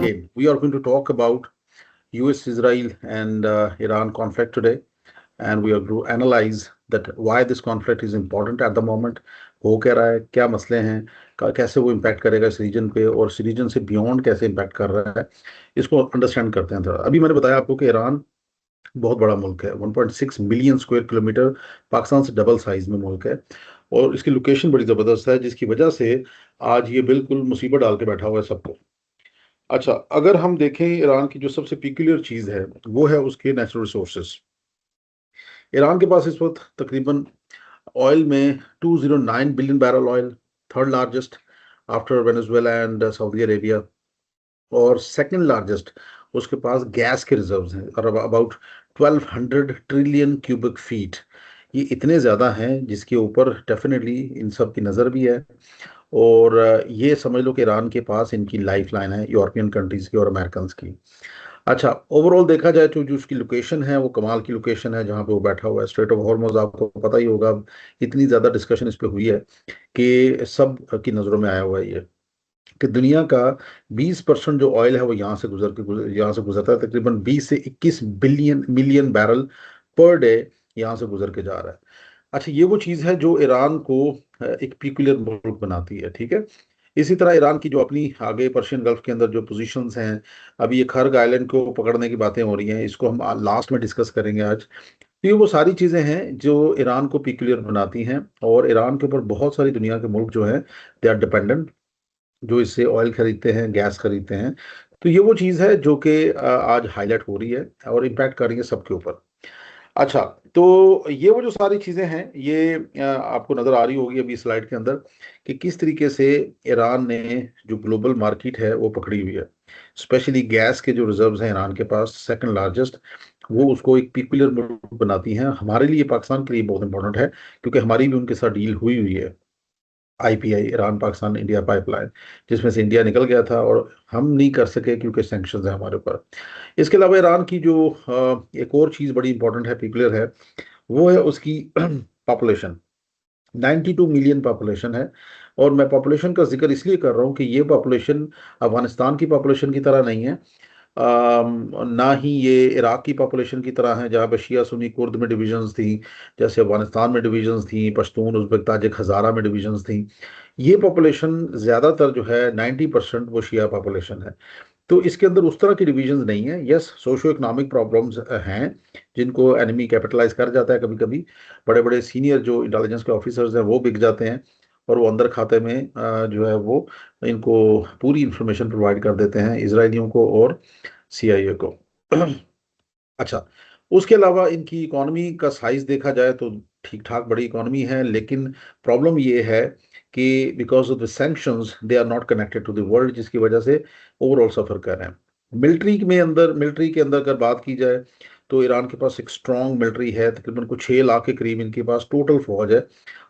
again. We are going to talk about US, Israel, and Iran conflict today, and we are going to analyze that why this conflict is important at the moment. हो क्या रहा है, क्या मसले हैं, कैसे वो impact करेगा इस रीजन पे, और इस रीजन से बियॉन्ड कैसे इम्पैक्ट कर रहा है, इसको अंडरस्टैंड करते हैं थोड़ा। अभी मैंने बताया आपको कि ईरान बहुत बड़ा मुल्क है, 1.6 मिलियन स्क्वायर किलोमीटर, पाकिस्तान से डबल साइज में मुल्क है, और इसकी लोकेशन बड़ी ज़बरदस्त है, जिसकी वजह से आज ये बिल्कुल मुसीबत डाल के बैठा हुआ है सबको। अच्छा, अगर हम देखें ईरान की जो सबसे पिक्यूलियर चीज़ है वो है उसके नेचुरल रिसोर्सेज। ईरान के पास इस वक्त तकरीबन ऑयल में 209 billion barrel oil, third largest after Venezuela and Saudi Arabia, और सेकंड लार्जेस्ट उसके पास गैस के रिजर्व्स हैं, और अबाउट 1200 ट्रिलियन क्यूबिक फीट। ये इतने ज़्यादा हैं जिसके ऊपर डेफिनेटली इन सब की नज़र भी है। और ये समझ लो कि ईरान के पास इनकी लाइफ लाइन है यूरोपियन कंट्रीज़ की और अमेरिकन की। अच्छा, ओवरऑल देखा जाए तो जो उसकी लोकेशन है वो कमाल की लोकेशन है, जहाँ पे वो बैठा हुआ है। स्ट्रेट ऑफ हॉर्मुज़ आपको पता ही होगा, इतनी ज़्यादा डिस्कशन इस पे हुई है कि सब की नज़रों में आया हुआ है ये, कि दुनिया का 20% जो ऑयल है वो यहाँ से गुजरता है। तकरीबन 20 से 21 billion million barrel per day यहाँ से गुजर के जा रहा है। अच्छा, ये वो चीज़ है जो ईरान को एक पिकुलियर मुल्क बनाती है, ठीक है। इसी तरह ईरान की जो अपनी आगे पर्शियन गल्फ के अंदर जो पोजीशंस हैं, अभी ये खर्ग आइलैंड को पकड़ने की बातें हो रही हैं, इसको हम लास्ट में डिस्कस करेंगे आज। तो ये वो सारी चीज़ें हैं जो ईरान को पिकुलियर बनाती हैं, और ईरान के ऊपर बहुत सारी दुनिया के मुल्क जो हैं दे आर डिपेंडेंट, जो इससे ऑयल खरीदते हैं, गैस खरीदते हैं। तो ये वो चीज़ है जो कि आज हाईलाइट हो रही है और इम्पैक्ट कर रही है सबके ऊपर। अच्छा, तो ये वो जो सारी चीज़ें हैं ये आपको नज़र आ रही होगी अभी स्लाइड के अंदर, कि किस तरीके से ईरान ने जो ग्लोबल मार्केट है वो पकड़ी हुई है। स्पेशली गैस के जो रिजर्व्स हैं ईरान के पास, सेकंड लार्जेस्ट, वो उसको एक पीकुलर मुल्क बनाती हैं। हमारे लिए, पाकिस्तान के लिए बहुत इंपॉर्टेंट है, क्योंकि हमारी भी उनके साथ डील हुई हुई है, IPI, Iran Pakistan India pipeline, जिसमें से इंडिया निकल गया था और हम नहीं कर सके क्योंकि सैंक्शंस है हमारे ऊपर। इसके अलावा ईरान की जो एक और चीज़ बड़ी इंपॉर्टेंट है, पीकुलर है, वो है उसकी पॉपुलेशन। 92 मिलियन पॉपुलेशन है। और मैं पॉपुलेशन का जिक्र इसलिए कर रहा हूँ कि ये पॉपुलेशन अफगानिस्तान की पॉपुलेशन की तरह नहीं है, ना ही ये इराक की पॉपुलेशन की तरह है, जहाँ पे शिया सुन्नी कुर्द में डिविजन्स थी, जैसे अफगानिस्तान में डिविजन्स थी, पश्तून उज़्बेक ताजिक हज़ारा में डिविजन्स थी। ये पॉपुलेशन ज़्यादातर जो है 90% वो शिया पॉपुलेशन है। तो इसके अंदर उस तरह की डिविजन्स नहीं है। यस, सोशो इकोनॉमिक प्रॉब्लम्स हैं जिनको एनिमी कैपिटलाइज कर जाता है कभी कभी। बड़े बड़े सीनियर जो इंटेलिजेंस के ऑफिसर्स हैं वो बिक जाते हैं, और वो अंदर खाते में जो है वो इनको पूरी इंफॉर्मेशन प्रोवाइड कर देते हैं, इसराइलियों को और सीआईए को। अच्छा, उसके अलावा इनकी इकोनॉमी का साइज देखा जाए तो ठीक ठाक बड़ी इकोनॉमी है, लेकिन प्रॉब्लम ये है कि because of the sanctions they are not connected to the world, जिसकी वजह से ओवरऑल सफर कर रहे हैं। मिलिट्री के अंदर अगर बात की जाए तो ईरान के पास एक स्ट्रॉन्ग मिलिट्री है, तकरीबन कुछ 6 लाख के करीब इनके पास टोटल फौज है,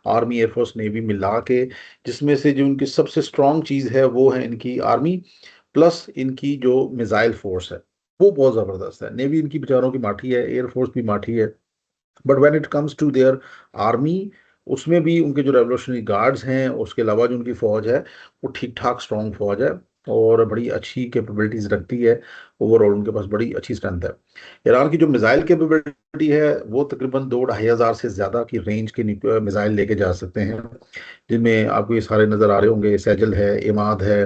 आर्मी एयरफोर्स नेवी मिला के। जिसमें से जो इनकी सबसे स्ट्रॉन्ग चीज़ है वो है इनकी आर्मी, प्लस इनकी जो मिसाइल फोर्स है वो बहुत ज़बरदस्त है। नेवी इनकी बेचारों की माठी है, एयरफोर्स भी माठी है, but when it comes to their army, उसमें भी उनके जो रेवोल्यूशनरी गार्ड्स हैं, उसके अलावा जो उनकी फ़ौज है वो ठीक ठाक स्ट्रॉन्ग फ़ौज है और बड़ी अच्छी कैपेबिलिटीज़ रखती है। ओवरऑल उनके पास बड़ी अच्छी स्ट्रेंथ है। ईरान की जो मिसाइल कैपेबिलिटी है वो तकरीबन 2-2,500 से ज़्यादा की रेंज के मिसाइल लेके जा सकते हैं, जिनमें आपको ये सारे नज़र आ रहे होंगे। सैजल है, इमाद है,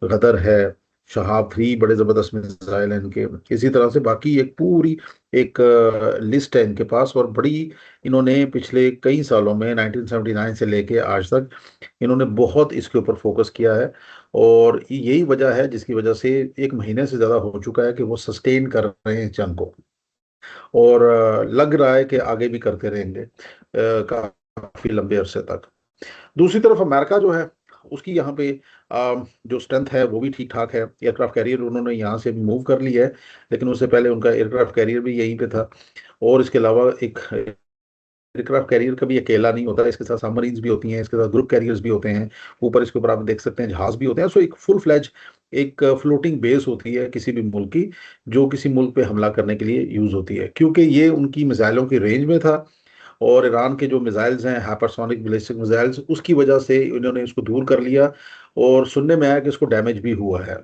गदर है, शहाब 3 बड़े ज़बरदस्त मिसाइल हैं इनके। इसी तरह से बाकी एक पूरी एक लिस्ट है इनके पास, और बड़ी इन्होंने पिछले कई सालों में 1979 से लेके आज तक इन्होंने बहुत इसके ऊपर फोकस किया है। और यही वजह है जिसकी वजह से 1 महीने से ज़्यादा हो चुका है कि वो सस्टेन कर रहे हैं इस जंग को, और लग रहा है कि आगे भी करते रहेंगे काफ़ी लंबे अरसे तक। दूसरी तरफ अमेरिका जो है उसकी यहाँ पे जो स्ट्रेंथ है वो भी ठीक ठाक है। एयरक्राफ्ट कैरियर उन्होंने यहाँ से मूव कर लिया है, लेकिन उससे पहले उनका एयरक्राफ्ट कैरियर भी यहीं पे था। और इसके अलावा एक एयरक्राफ्ट कैरियर कभी अकेला नहीं होता, इसके साथ सबमरीन्स भी होती हैं, इसके साथ ग्रुप कैरियर्स भी होते हैं, ऊपर इसके ऊपर आप देख सकते हैं जहाज भी होते हैं। सो एक फुल फ्लैज एक फ्लोटिंग बेस होती है किसी भी मुल्क की, जो किसी मुल्क पे हमला करने के लिए यूज होती है, क्योंकि ये उनकी मिसाइलों की रेंज में था। और ईरान के जो मिसाइल्स हैं हाइपरसोनिक बैलिस्टिक मिसाइल्स, उसकी वजह से इन्होंने इसको दूर कर लिया, और सुनने में आया कि इसको डैमेज भी हुआ है।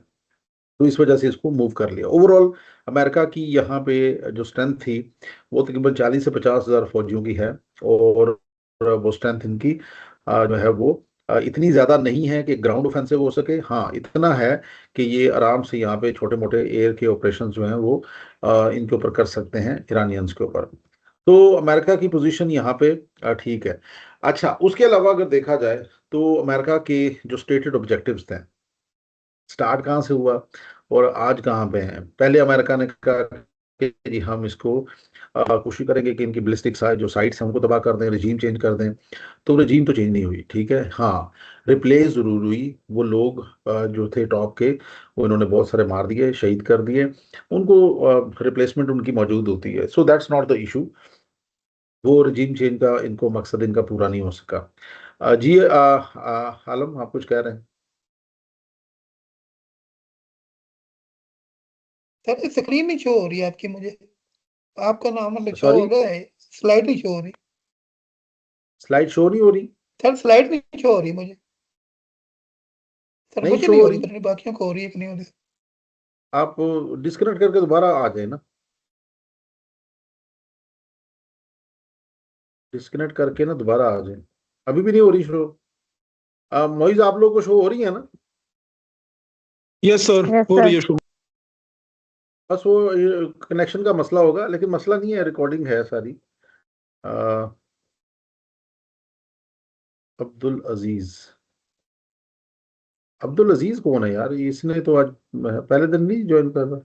तो इस वजह से इसको मूव कर लिया। ओवरऑल अमेरिका की यहाँ पे जो स्ट्रेंथ थी वो तकरीबन 40 से 50 हज़ार फौजियों की है, और वो स्ट्रेंथ इनकी जो है वो इतनी ज्यादा नहीं है कि ग्राउंड ऑफेंसिव हो सके। हाँ, इतना है कि ये आराम से यहाँ पे छोटे मोटे एयर के ऑपरेशन जो हैं वो इनके ऊपर कर सकते हैं, ईरानियंस के ऊपर। तो अमेरिका की पोजीशन यहाँ पे ठीक है। अच्छा, उसके अलावा अगर देखा जाए तो अमेरिका के जो स्टेटेड ऑब्जेक्टिव्स थे, स्टार्ट कहाँ से हुआ और आज कहाँ पे हैं। पहले अमेरिका ने कहा कि जी हम इसको कोशिश करेंगे कि इनकी बैलिस्टिक जो साइट्स हैं उनको तबाह कर दें, रिजीम चेंज कर दें। तो रिजीम तो चेंज नहीं हुई, ठीक है। हाँ, रिप्लेस जरूर हुई। वो लोग जो थे टॉप के, वो इन्होंने बहुत सारे मार दिए, शहीद कर दिए। उनको रिप्लेसमेंट उनकी मौजूद होती है। So that's not the issue. वो रिजीम चेंज का इनको मकसद इनका पूरा नहीं हो सका। जी आलम, आप कुछ कह रहे हैं? सर स्क्रीन नहीं शो हो रही है आपकी मुझे, आपका नाम मतलब शो हो सॉरी, रहा है, स्लाइड नहीं शो हो रही। स्लाइड शो नहीं हो रही? सर स्लाइड नहीं शो हो रही मुझे, सर नहीं मुझे शो नहीं हो हो रही, रही? पता नहीं बाकियों को हो रही है कि नहीं हो रही। आप डिस्कनेक्ट करके दोबारा आ जाए ना। डिस्कनेक्ट करके ना दोबारा आ जाए। अभी भी नहीं हो रही शो? मोइज, आप लोगों को शो हो रही है ना? यस सर, यस हो रही सर। है शुभ। बस वो कनेक्शन का मसला होगा, लेकिन मसला नहीं है, रिकॉर्डिंग है सारी। अ, अब्दुल अजीज, अब्दुल अजीज कौन है यार? इसने तो आज पहले दिन नहीं ज्वाइन कर रहा।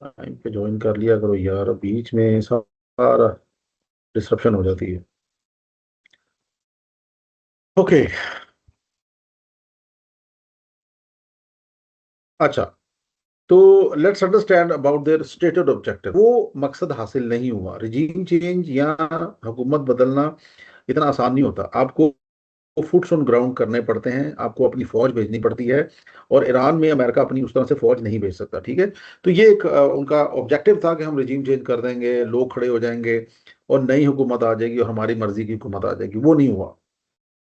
टाइम पे ज्वाइन कर लिया करो यार, बीच में सारा डिस्ट्रप्शन हो जाती है। ओके, अच्छा, तो let's understand about their stated objective. वो मकसद हासिल नहीं हुआ। रिजीम चेंज या हुकूमत बदलना इतना आसान नहीं होता। आपको फुट्स ऑन ग्राउंड करने पड़ते हैं, आपको अपनी फौज भेजनी पड़ती है, और ईरान में अमेरिका अपनी उस तरह से फौज नहीं भेज सकता, ठीक है। तो ये एक उनका ऑब्जेक्टिव था कि हम रिजीम चेंज कर देंगे, लोग खड़े हो जाएंगे और नई हुकूमत आ जाएगी और हमारी मर्जी की हुकूमत आ जाएगी। वो नहीं हुआ,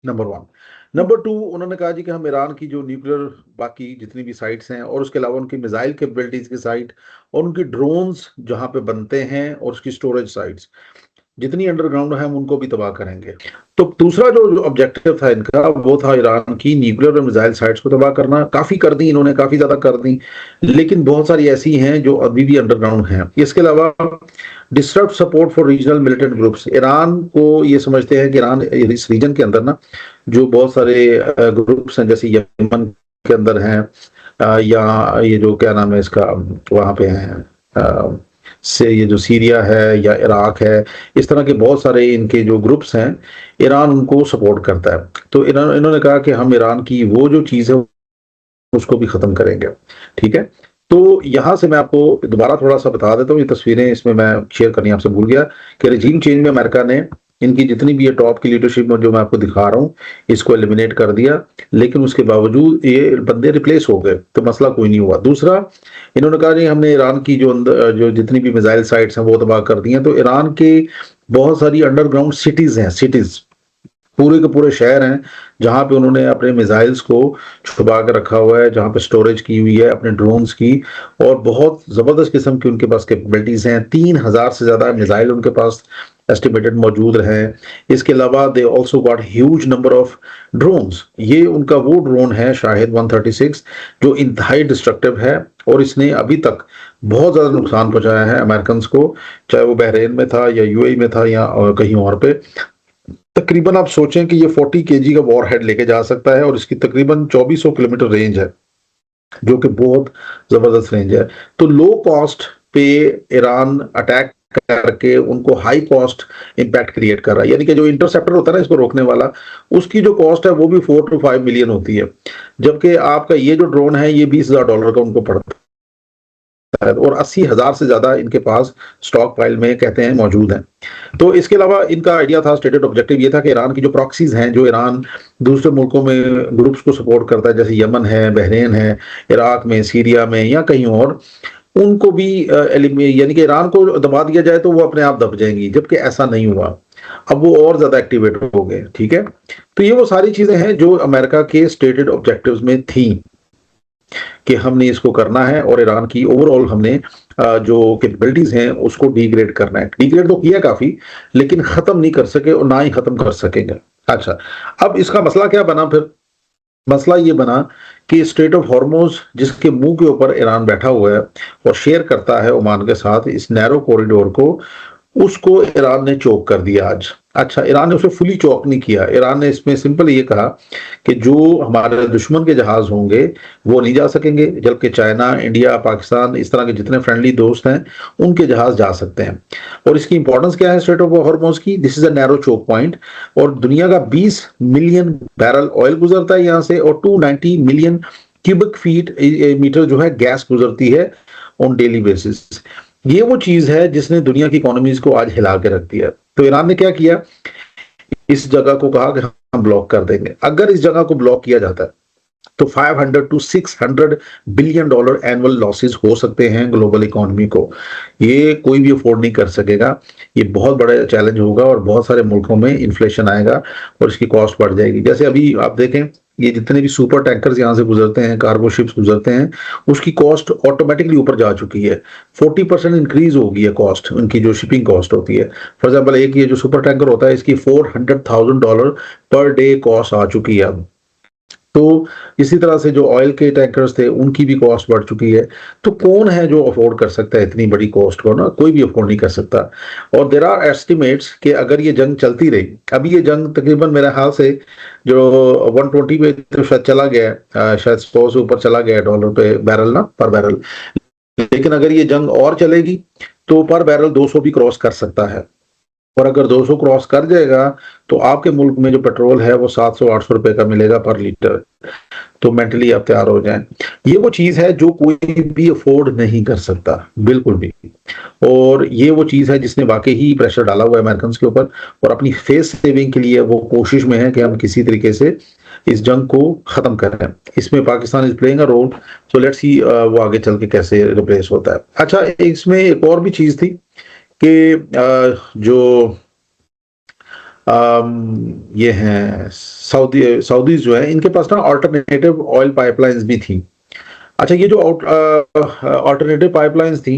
नंबर वन। नंबर टू, उन्होंने कहा जी कि हम ईरान की जो न्यूक्लियर बाकी जितनी भी साइट्स हैं, और उसके अलावा उनकी मिसाइल कैपेबिलिटीज की साइट, और उनकी ड्रोन्स जहां पे बनते हैं, और उसकी स्टोरेज साइट्स जितनी अंडरग्राउंड है, हम उनको भी तबाह करेंगे। तो दूसरा जो ऑब्जेक्टिव था इनका, वो था ईरान की न्यूक्लियर और मिसाइल साइट्स को तबाह करना। काफी कर दी इन्होंने, काफी ज्यादा कर दी, लेकिन बहुत सारी ऐसी हैं जो अभी भी अंडरग्राउंड हैं। इसके अलावा disturb support for regional militant groups. Iran को ये समझते हैं कि ईरान इस रीजन के अंदर ना जो बहुत सारे ग्रुप्स हैं, जैसे यमन के अंदर हैं, या ये जो क्या नाम है इसका, वहां पे हैं से ये जो सीरिया है या इराक है, इस तरह के बहुत सारे इनके जो ग्रुप्स हैं, ईरान उनको सपोर्ट करता है। तो इन्होंने कहा कि हम ईरान की वो जो चीज़ है उसको भी खत्म करेंगे, ठीक है। तो यहां से मैं आपको दोबारा थोड़ा सा बता देता हूँ, ये तस्वीरें इसमें मैं शेयर करनी आपसे भूल गया कि रिजीम चेंज में अमेरिका ने इनकी जितनी भी ये टॉप की लीडरशिप में जो मैं आपको दिखा रहा हूँ, इसको एलिमिनेट कर दिया, लेकिन उसके बावजूद ये बंदे रिप्लेस हो गए, तो मसला कोई नहीं हुआ। दूसरा, इन्होंने कहा नहीं, हमने ईरान की जो अंदर जो जितनी भी मिसाइल साइट्स हैं वो तबाह कर दी हैं। तो ईरान के बहुत सारी अंडरग्राउंड सिटीज हैं, सिटीज पूरे के पूरे शहर हैं, जहां पे उन्होंने अपने मिसाइल्स को छुपा के रखा हुआ है, जहां पे स्टोरेज की हुई है अपने ड्रोन्स की, और बहुत जबरदस्त किस्म की उनके पास कैपेबिलिटीज हैं। 3,000 से ज्यादा मिसाइल उनके पास एस्टिमेटेड मौजूद हैं। इसके अलावा they also got huge number of drones. ये उनका वो ड्रोन है शाहिद 136 जो इंतहाई डिस्ट्रक्टिव है, और इसने अभी तक बहुत ज्यादा नुकसान पहुंचाया है अमेरिकन को, चाहे वो बहरीन में था या यूएई में था या कहीं और पे। तकरीबन आप सोचें कि ये 40 केजी का वॉर हेड लेके जा सकता है, और इसकी तकरीबन 2400 किलोमीटर रेंज है, जो कि बहुत जबरदस्त रेंज है। तो लो कॉस्ट पे ईरान अटैक करके उनको हाई कॉस्ट इंपैक्ट क्रिएट कर रहा है। यानी कि जो इंटरसेप्टर होता है ना इसको रोकने वाला, उसकी जो कॉस्ट है वो भी 4 to 5 मिलियन होती है, जबकि आपका ये जो ड्रोन है ये $20,000 का उनको पड़ता है, और 80,000 से ज्यादा इनके पास स्टॉक फाइल में कहते हैं मौजूद हैं। तो इसके अलावा इनका आइडिया था, स्टेटेड ऑब्जेक्टिव ये था कि ईरान की जो प्रॉक्सीज हैं, जो ईरान दूसरे मुल्कों में ग्रुप्स को सपोर्ट करता है, जैसे यमन है, बहरीन है, इराक में, सीरिया में या कहीं और, उनको भी यानी कि ईरान को दबा दिया जाए तो वो अपने आप दब जाएंगी, जबकि ऐसा नहीं हुआ। अब वो और ज्यादा एक्टिवेट हो गए, ठीक है। तो ये वो सारी चीजें हैं जो अमेरिका के स्टेटेड ऑब्जेक्टिव्स में थी कि हमने इसको करना है, और ईरान की ओवरऑल हमने जो कैपेबिलिटीज हैं उसको डिग्रेड करना है। डिग्रेड तो किया काफी, लेकिन खत्म नहीं कर सके और ना ही खत्म कर सकेंगे। अच्छा, अब इसका मसला क्या बना फिर? मसला ये बना कि स्ट्रेट ऑफ हॉर्मोज, जिसके मुंह के ऊपर ईरान बैठा हुआ है और शेयर करता है ओमान के साथ इस नैरो कॉरिडोर को, उसको ईरान ने चोक कर दिया आज। अच्छा, ईरान ने उसे फुली चोक नहीं किया। ईरान ने इसमें सिंपल ये कहा कि जो हमारे दुश्मन के जहाज होंगे वो नहीं जा सकेंगे, जबकि चाइना, इंडिया, पाकिस्तान, इस तरह के जितने फ्रेंडली दोस्त हैं उनके जहाज जा सकते हैं। और इसकी इंपॉर्टेंस क्या है स्ट्रेट ऑफ हॉर्मोज की? This is a narrow choke point, और दुनिया का 20 मिलियन बैरल ऑयल गुजरता है यहाँ से, और 290 मिलियन क्यूबिक फीट मीटर जो है गैस गुजरती है ऑन डेली बेसिस। ये वो चीज है जिसने दुनिया की इकोनॉमीज को आज हिला के रख दिया। तो ईरान ने क्या किया, इस जगह को कहा कि हम ब्लॉक कर देंगे। अगर इस जगह को ब्लॉक किया जाता है तो 500 to 600 billion dollar annual losses हो सकते हैं ग्लोबल इकोनॉमी को। ये कोई भी अफोर्ड नहीं कर सकेगा। ये बहुत बड़ा चैलेंज होगा और बहुत सारे मुल्कों में इन्फ्लेशन आएगा और इसकी कॉस्ट बढ़ जाएगी। जैसे अभी आप देखें, ये जितने भी सुपर टैंकर्स यहाँ से गुजरते हैं, कार्गो शिप्स गुजरते हैं, उसकी कॉस्ट ऑटोमेटिकली ऊपर जा चुकी है। 40% इंक्रीज हो गई है कॉस्ट, उनकी जो शिपिंग कॉस्ट होती है। फॉर एग्जाम्पल, एक ये जो सुपर टैंकर होता है, इसकी $400,000 पर डे कॉस्ट आ चुकी है अब। तो इसी तरह से जो ऑयल के टैंकर्स थे उनकी भी कॉस्ट बढ़ चुकी है। तो कौन है जो अफोर्ड कर सकता है इतनी बड़ी कॉस्ट को? ना, कोई भी अफोर्ड नहीं कर सकता। और देयर आर एस्टिमेट्स कि अगर ये जंग चलती रही, अभी ये जंग तकरीबन मेरे हाल से जो 120 पे तो शायद चला गया, शायद 100 से ऊपर चला गया डॉलर पे बैरल, ना, पर बैरल। लेकिन अगर ये जंग और चलेगी तो पर बैरल 200 भी क्रॉस कर सकता है। और अगर 200 क्रॉस कर जाएगा तो आपके मुल्क में जो पेट्रोल है वो 700-800 रुपए का मिलेगा पर लीटर। तो मेंटली आप तैयार हो जाएं। ये वो चीज है जो कोई भी अफोर्ड नहीं कर सकता, बिल्कुल भी। और ये वो चीज है जिसने वाकई ही प्रेशर डाला हुआ है अमेरिकन के ऊपर, और अपनी फेस सेविंग के लिए वो कोशिश में है कि हम किसी तरीके से इस जंग को खत्म करें। इसमें Pakistan is playing a role. So let's see वो आगे चल के कैसे रिप्लेस होता है। अच्छा, इसमें एक और भी चीज थी कि जो ये हैं सऊदीज जो है, इनके पास ना अल्टरनेटिव ऑयल पाइपलाइंस भी थी। अच्छा, ये जो अल्टरनेटिव पाइपलाइंस थी,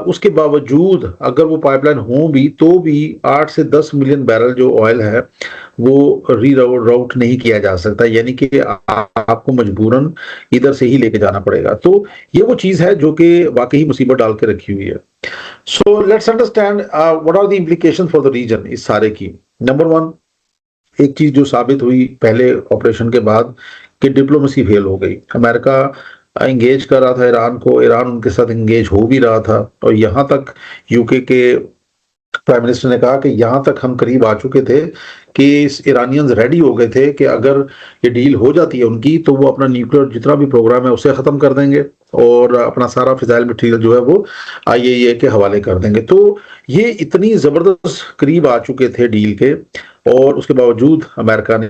उसके बावजूद अगर वो पाइपलाइन हो भी तो भी 8 से 10 मिलियन बैरल जो ऑयल है वो रीराउट नहीं किया जा सकता, यानी कि आपको मजबूरन इधर से ही लेके जाना पड़ेगा। तो ये वो चीज है जो कि वाकई मुसीबत डाल के रखी हुई है। So let's understand what are the implication for the region इस सारे की। नंबर 1, एक चीज जो साबित हुई पहले ऑपरेशन के बाद कि डिप्लोमेसी फेल हो गई। अमेरिका एंगेज कर रहा था ईरान को, ईरान उनके साथ एंगेज हो भी रहा था, और यहां तक यूके के प्राइम मिनिस्टर ने कहा कि यहां तक हम करीब आ चुके थे कि ईरानियंस रेडी हो गए थे कि अगर ये डील हो जाती है उनकी तो वो अपना न्यूक्लियर जितना भी प्रोग्राम है उसे खत्म कर देंगे और अपना सारा फिजाइल मटीरियल जो है वो आईएईए के हवाले कर देंगे। तो ये इतनी जबरदस्त करीब आ चुके थे डील के, और उसके बावजूद अमेरिका ने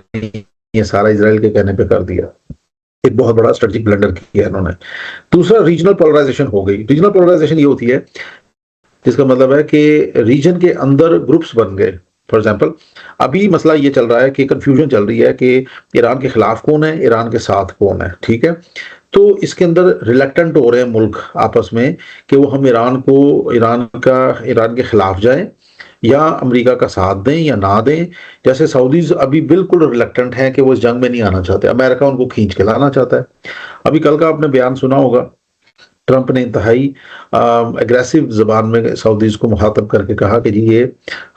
ये सारा इसराइल के कहने पे कर दिया। एक बहुत बड़ा स्ट्रेटेजिक ब्लंडर किया इन्होंने। दूसरा, रीजनल पोलराइजेशन हो गई। रीजनल पोलराइजेशन ये होती है जिसका मतलब है कि रीजन के अंदर ग्रुप्स बन गए। फॉर एग्जाम्पल, अभी मसला ये चल रहा है कि कंफ्यूजन चल रही है कि ईरान के खिलाफ कौन है, ईरान के साथ कौन है, ठीक है। तो इसके अंदर रिलेक्टेंट हो रहे हैं मुल्क आपस में कि वो हम ईरान के खिलाफ जाएं या अमेरिका का साथ दें या ना दें। जैसे सऊदीज अभी बिल्कुल रिलेक्टेंट हैं कि वो इस जंग में नहीं आना चाहते, अमेरिका उनको खींच के लाना चाहता है। अभी कल का आपने बयान सुना होगा, ट्रंप ने इंतहाई एग्रेसिव जबान में सऊदीज को मुखातब करके कहा कि जी ये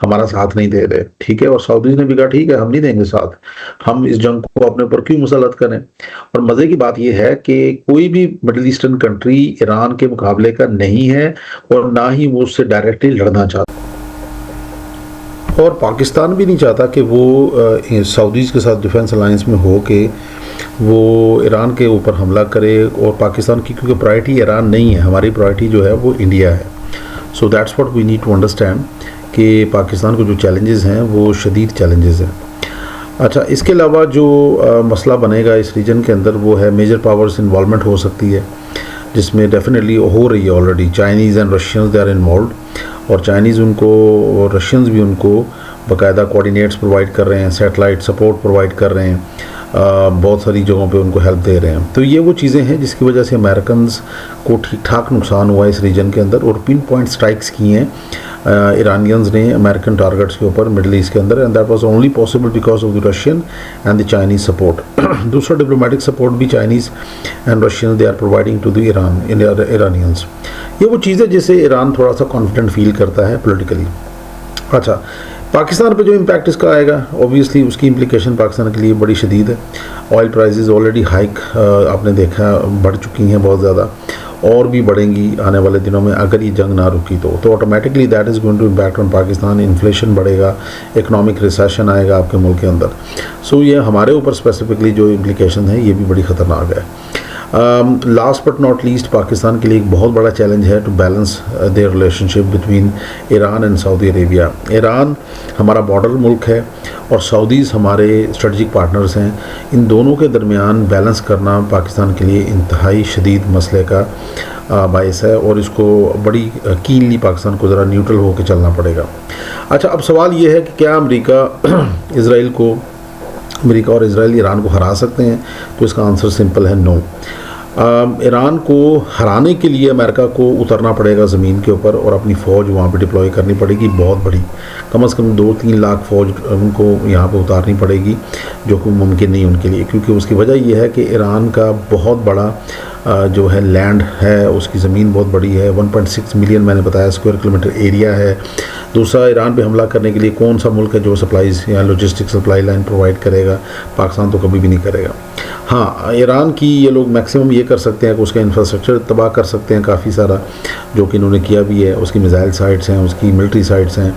हमारा साथ नहीं दे रहे, ठीक है। और सऊदीज ने भी कहा ठीक है, हम नहीं देंगे साथ, हम इस जंग को अपने ऊपर क्यों मुसलत करें। और मजे की बात यह है कि कोई भी मिडिल ईस्टर्न कंट्री ईरान के मुकाबले का नहीं है और ना ही वो उससे डायरेक्टली लड़ना चाहता, और पाकिस्तान भी नहीं चाहता कि वो सऊदीज के साथ डिफेंस अलायंस में हो के वो ईरान के ऊपर हमला करे। और पाकिस्तान की क्योंकि प्रायोरिटी ईरान नहीं है, हमारी प्रायोरिटी जो है वो इंडिया है। So that's what we need to understand कि पाकिस्तान को जो चैलेंजेस हैं वो शदीद चैलेंजेस हैं। अच्छा, इसके अलावा जो मसला बनेगा इस रीजन के अंदर वो है मेजर पावर्स इन्वॉल्वमेंट हो सकती है, जिसमें डेफिनेटली हो रही है already. Chinese and Russians they are involve, और चाइनीज़ उनको और रशियंस भी उनको बाकायदा कोऑर्डिनेट्स प्रोवाइड कर रहे हैं, सैटेलाइट सपोर्ट प्रोवाइड कर रहे हैं, बहुत सारी जगहों पे उनको हेल्प दे रहे हैं। तो ये वो चीज़ें हैं जिसकी वजह से अमेरिकन्स को ठीक ठाक नुकसान हुआ है इस रीजन के अंदर, और पिन पॉइंट स्ट्राइक्स की हैं ईरानियंस ने अमेरिकन टारगेट्स के ऊपर मिडल ईस्ट के अंदर, and that was only possible because of the Russian and the Chinese support. दूसरा डिप्लोमेटिक सपोर्ट भी Chinese and Russian they are providing to the Iranians. ये वो चीज़ें जिससे ईरान थोड़ा सा कॉन्फिडेंट फील करता है पोलिटिकली। अच्छा, पाकिस्तान पे जो इम्पैक्ट इसका आएगा, ऑब्वियसली उसकी इम्प्लिकेशन पाकिस्तान के लिए बड़ी शदीद है। ऑयल प्राइसेस ऑलरेडी हाइक आपने देखा बढ़ चुकी हैं बहुत ज़्यादा, और भी बढ़ेंगी आने वाले दिनों में अगर ये जंग ना रुकी तो automatically that is going to impact on Pakistan. Inflation बढ़ेगा, इकोनॉमिक रिसेशन आएगा आपके मुल्क के अंदर। सो ये हमारे ऊपर स्पेसिफिकली जो इम्प्लिकेशन है ये भी बड़ी ख़तरनाक है। Last but not least, Pakistan के लिए एक बहुत बड़ा चैलेंज है to balance their relationship between Iran and Saudi Arabia. Iran हमारा बॉर्डर मुल्क है और सऊदीज़ हमारे स्ट्रेटजिक पार्टनर्स हैं। इन दोनों के दरमियान बैलेंस करना पाकिस्तान के लिए इंतहाई शदीद मसले का बायस है, और इसको बड़ी कीनली पाकिस्तान को ज़रा न्यूट्रल होकर चलना पड़ेगा। अच्छा, अब सवाल ये है कि क्या अमेरिका और इजराइल ईरान को हरा सकते हैं? तो इसका आंसर सिंपल है, नो। ईरान को हराने के लिए अमेरिका को उतरना पड़ेगा ज़मीन के ऊपर और अपनी फ़ौज वहाँ पे डिप्लॉय करनी पड़ेगी, बहुत बड़ी, कम से कम 2-3 लाख फ़ौज उनको यहाँ पे उतारनी पड़ेगी, जो कि मुमकिन नहीं उनके लिए, क्योंकि उसकी वजह यह है कि ईरान का बहुत बड़ा जो है लैंड है, उसकी ज़मीन बहुत बड़ी है, 1.6 मिलियन मैंने बताया स्क्वायर किलोमीटर एरिया है। दूसरा, ईरान पे हमला करने के लिए कौन सा मुल्क है जो सप्लाईज या लॉजिस्टिक सप्लाई लाइन प्रोवाइड करेगा? पाकिस्तान तो कभी भी नहीं करेगा। हाँ, ईरान की ये लोग मैक्सिमम ये कर सकते हैं कि उसका इंफ्रास्ट्रक्चर तबाह कर सकते हैं काफ़ी सारा, जो कि इन्होंने किया भी है। उसकी मिसाइल साइट्स हैं, उसकी मिलिट्री साइट्स हैं,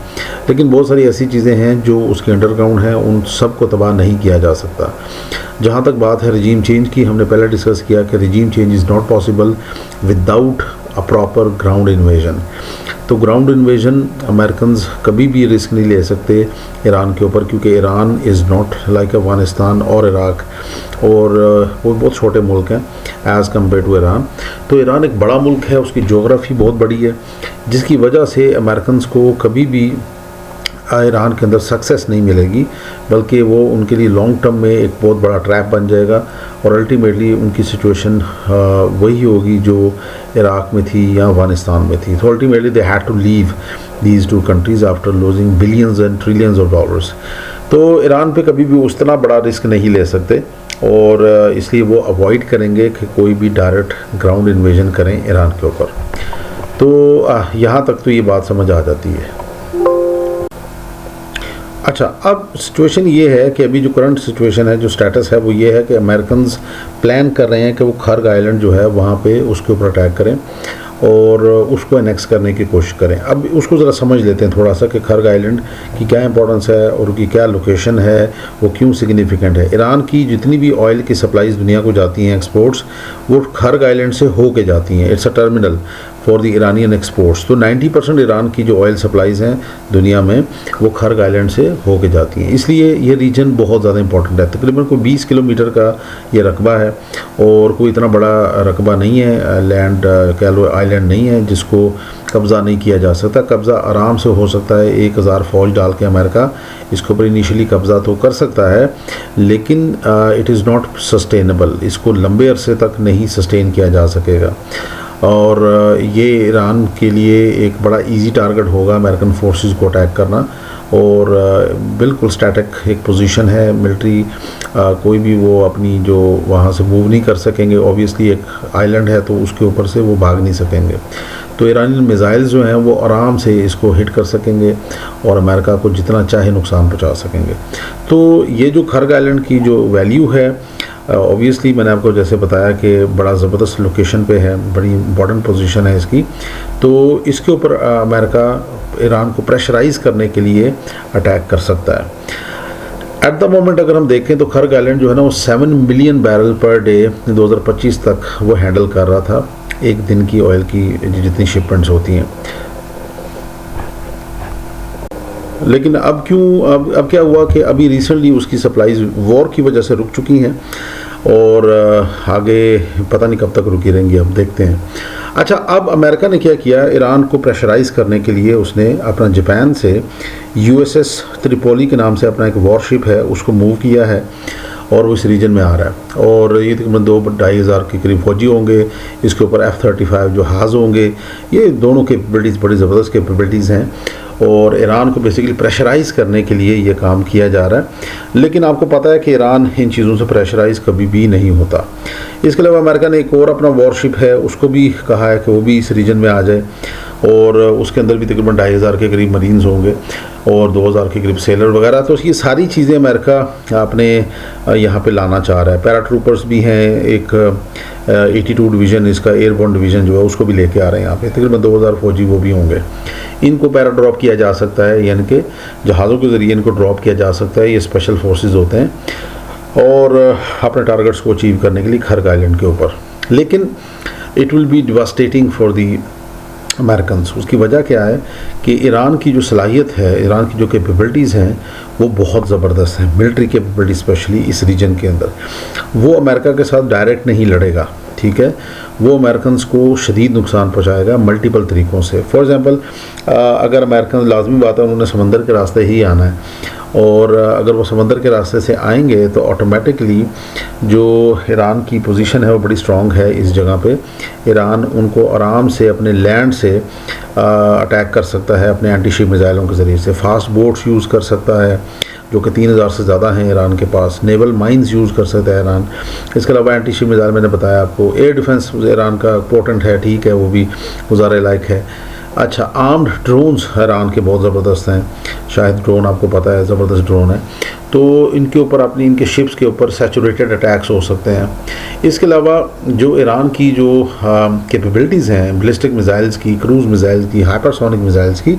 लेकिन बहुत सारी ऐसी चीज़ें हैं जो उसके अंडरग्राउंड हैं, उन सब को तबाह नहीं किया जा सकता। जहाँ तक बात है रिजीम चेंज की, हमने पहले डिस्कस किया कि regime change is not possible without a proper ground invasion. तो ग्राउंड इन्वेजन अमेरिकन्स कभी भी रिस्क नहीं ले सकते ईरान के ऊपर, क्योंकि Iran is not like Afghanistan और इराक, और वो बहुत छोटे मुल्क हैं एज़ कम्पेयर टू ईरान। तो ईरान एक बड़ा मुल्क है, उसकी जोग्राफ़ी बहुत बड़ी है, जिसकी वजह से अमेरिकन्स को कभी भी ईरान के अंदर सक्सेस नहीं मिलेगी, बल्कि वो उनके लिए लॉन्ग टर्म में एक बहुत बड़ा ट्रैप बन जाएगा, और अल्टीमेटली उनकी सिचुएशन वही होगी जो इराक में थी या अफगानिस्तान में थी। तो ultimately they had to leave these two countries after losing billions and trillions of dollars. तो ईरान पे कभी भी उतना बड़ा रिस्क नहीं ले सकते, और इसलिए वो अवॉइड करेंगे कि कोई भी डायरेक्ट ग्राउंड इन्वेजन करें ईरान के ऊपर। तो यहाँ तक तो ये बात समझ आ जाती है। अच्छा, अब सिचुएशन ये है कि अभी जो करंट सिचुएशन है, जो स्टेटस है, वो ये है कि अमेरिकन्स प्लान कर रहे हैं कि वो खर्ग आइलैंड जो है वहाँ पे उसके ऊपर अटैक करें और उसको एनेक्स करने की कोशिश करें। अब उसको ज़रा समझ लेते हैं थोड़ा सा कि खर्ग आइलैंड की क्या इंपॉर्टेंस है और उसकी क्या लोकेशन है, वो क्यों सिग्निफिकेंट है। ईरान की जितनी भी ऑयल की सप्लाईज दुनिया को जाती हैं, एक्सपोर्ट्स, वो खर्ग आइलैंड से हो के जाती हैं। It's a terminal for the Iranian exports. तो 90% ईरान की जो ऑयल सप्लाईज़ हैं दुनिया में, वो खर्ग आइलैंड से हो के जाती हैं। इसलिए ये रीजन बहुत ज़्यादा इंपॉर्टेंट है। तकरीबन कोई 20 किलोमीटर का ये रकबा है, और कोई इतना बड़ा रकबा नहीं है, लैंड कह लो आइलैंड नहीं है जिसको कब्ज़ा नहीं किया जा सकता। कब्ज़ा आराम से हो सकता है, 1000 फ़ौज डाल के अमेरिका इसके ऊपर इनिशियली कब्ज़ा तो कर सकता है, लेकिन इट इज़ नॉट सस्टेनेबल। इसको लंबे अरसे तक नहीं सस्टेन किया जा सकेगा, और ये ईरान के लिए एक बड़ा इजी टारगेट होगा अमेरिकन फोर्सेस को अटैक करना। और बिल्कुल स्टैटिक एक पोजीशन है, मिलिट्री कोई भी वो अपनी जो वहाँ से मूव नहीं कर सकेंगे। ऑब्वियसली एक आइलैंड है तो उसके ऊपर से वो भाग नहीं सकेंगे। तो ईरानियन मिसाइल्स जो हैं वो आराम से इसको हिट कर सकेंगे और अमेरिका को जितना चाहे नुकसान पहुँचा सकेंगे। तो ये जो खर्ग आइलैंड की जो वैल्यू है, ऑब्वियसली मैंने आपको जैसे बताया कि बड़ा ज़बरदस्त लोकेशन पे है, बड़ी इंपॉर्टेंट पोजीशन है इसकी। तो इसके ऊपर अमेरिका ईरान को प्रेशराइज़ करने के लिए अटैक कर सकता है। एट द मोमेंट अगर हम देखें तो खर्ग आइलैंड जो है ना, वो 7 मिलियन बैरल पर डे 2025 तक वो हैंडल कर रहा था, एक दिन की ऑयल की जितनी शिपमेंट्स होती हैं। लेकिन अब क्या हुआ कि अभी रिसेंटली उसकी सप्लाईज वॉर की वजह से रुक चुकी हैं, और आगे पता नहीं कब तक रुकी रहेंगी, अब देखते हैं। अच्छा, अब अमेरिका ने क्या किया, ईरान को प्रेशराइज करने के लिए उसने अपना जापान से USS त्रिपोली के नाम से अपना एक वॉरशिप है उसको मूव किया है और वो इस रीजन में आ रहा है। और ये तकरीबन 2-2.5 के करीब फौजी होंगे, इसके ऊपर F-35 जहाज़ होंगे। ये दोनों कैपेबिलिटीज़ बड़ी ज़बरदस्त कैपेबिलिटीज़ हैं और ईरान को बेसिकली प्रेशराइज़ करने के लिए ये काम किया जा रहा है। लेकिन आपको पता है कि ईरान इन चीज़ों से प्रेशराइज़ कभी भी नहीं होता। इसके अलावा अमेरिका ने एक और अपना वॉरशिप है उसको भी कहा है कि वो भी इस रीजन में आ जाए और उसके अंदर भी तकरीबन 2,500 के करीब मरीन्स होंगे और 2,000 के करीब सेलर वगैरह। तो ये सारी चीज़ें अमेरिका अपने यहाँ पे लाना चाह रहा है। पैराट्रूपर्स भी हैं, एक 82 डिवीज़न इसका एयरबोर्न डिवीज़न जो है उसको भी लेके आ रहे हैं यहाँ पे, तकरीबन 2,000 फौजी वो भी होंगे। इनको पैरा ड्रॉप किया जा सकता है, यानी कि जहाज़ों के ज़रिए इनको ड्रॉप किया जा सकता है। ये स्पेशल फोर्सेस होते हैं और अपने टारगेट्स को अचीव करने के लिए खर्ग आइलैंड के ऊपर। लेकिन it will B devastating for the American. उसकी वजह क्या है कि ईरान की जो सलाहियत है, ईरान की जो कैपेबिलिटीज़ हैं वो बहुत ज़बरदस्त हैं। मिलिट्री कैपेबिलिटी स्पेशली इस रीजन के अंदर वो अमेरिका के साथ डायरेक्ट नहीं लड़ेगा, ठीक है। वो अमेरिकन को शदीद नुकसान पहुंचाएगा मल्टीपल तरीक़ों से। फॉर एग्ज़ाम्पल अगर अमेरिकन, लाजमी बात है उन्होंने समंदर के रास्ते ही आना है और अगर वो समंदर के रास्ते से आएंगे तो ऑटोमेटिकली जो ईरान की पोजीशन है वो बड़ी स्ट्रॉन्ग है इस जगह पे। ईरान उनको आराम से अपने लैंड से अटैक कर सकता है अपने एंटी शिप मिसाइलों के ज़रिए से। फास्ट बोट्स यूज़ कर सकता है जो कि 3,000 से ज़्यादा हैं ईरान के पास। नेवल माइंस यूज़ कर सकता है ईरान। इसके अलावा एंटी शिप मिसाइल मैंने बताया आपको। एयर डिफेंस ईरान का पोटेंट है, ठीक है, वो भी गुजारे लायक है। अच्छा, आर्म्ड ड्रोन्स ईरान के बहुत ज़बरदस्त हैं। शायद ड्रोन आपको पता है, ज़बरदस्त ड्रोन है। तो इनके ऊपर अपनी इनके शिप्स के ऊपर सैचुरेटेड अटैक्स हो सकते हैं। इसके अलावा जो ईरान की जो कैपेबिलिटीज़ हैं बैलिस्टिक मिसाइल्स की, क्रूज़ मिसाइल्स की, हाइपरसोनिक मिसाइल्स की,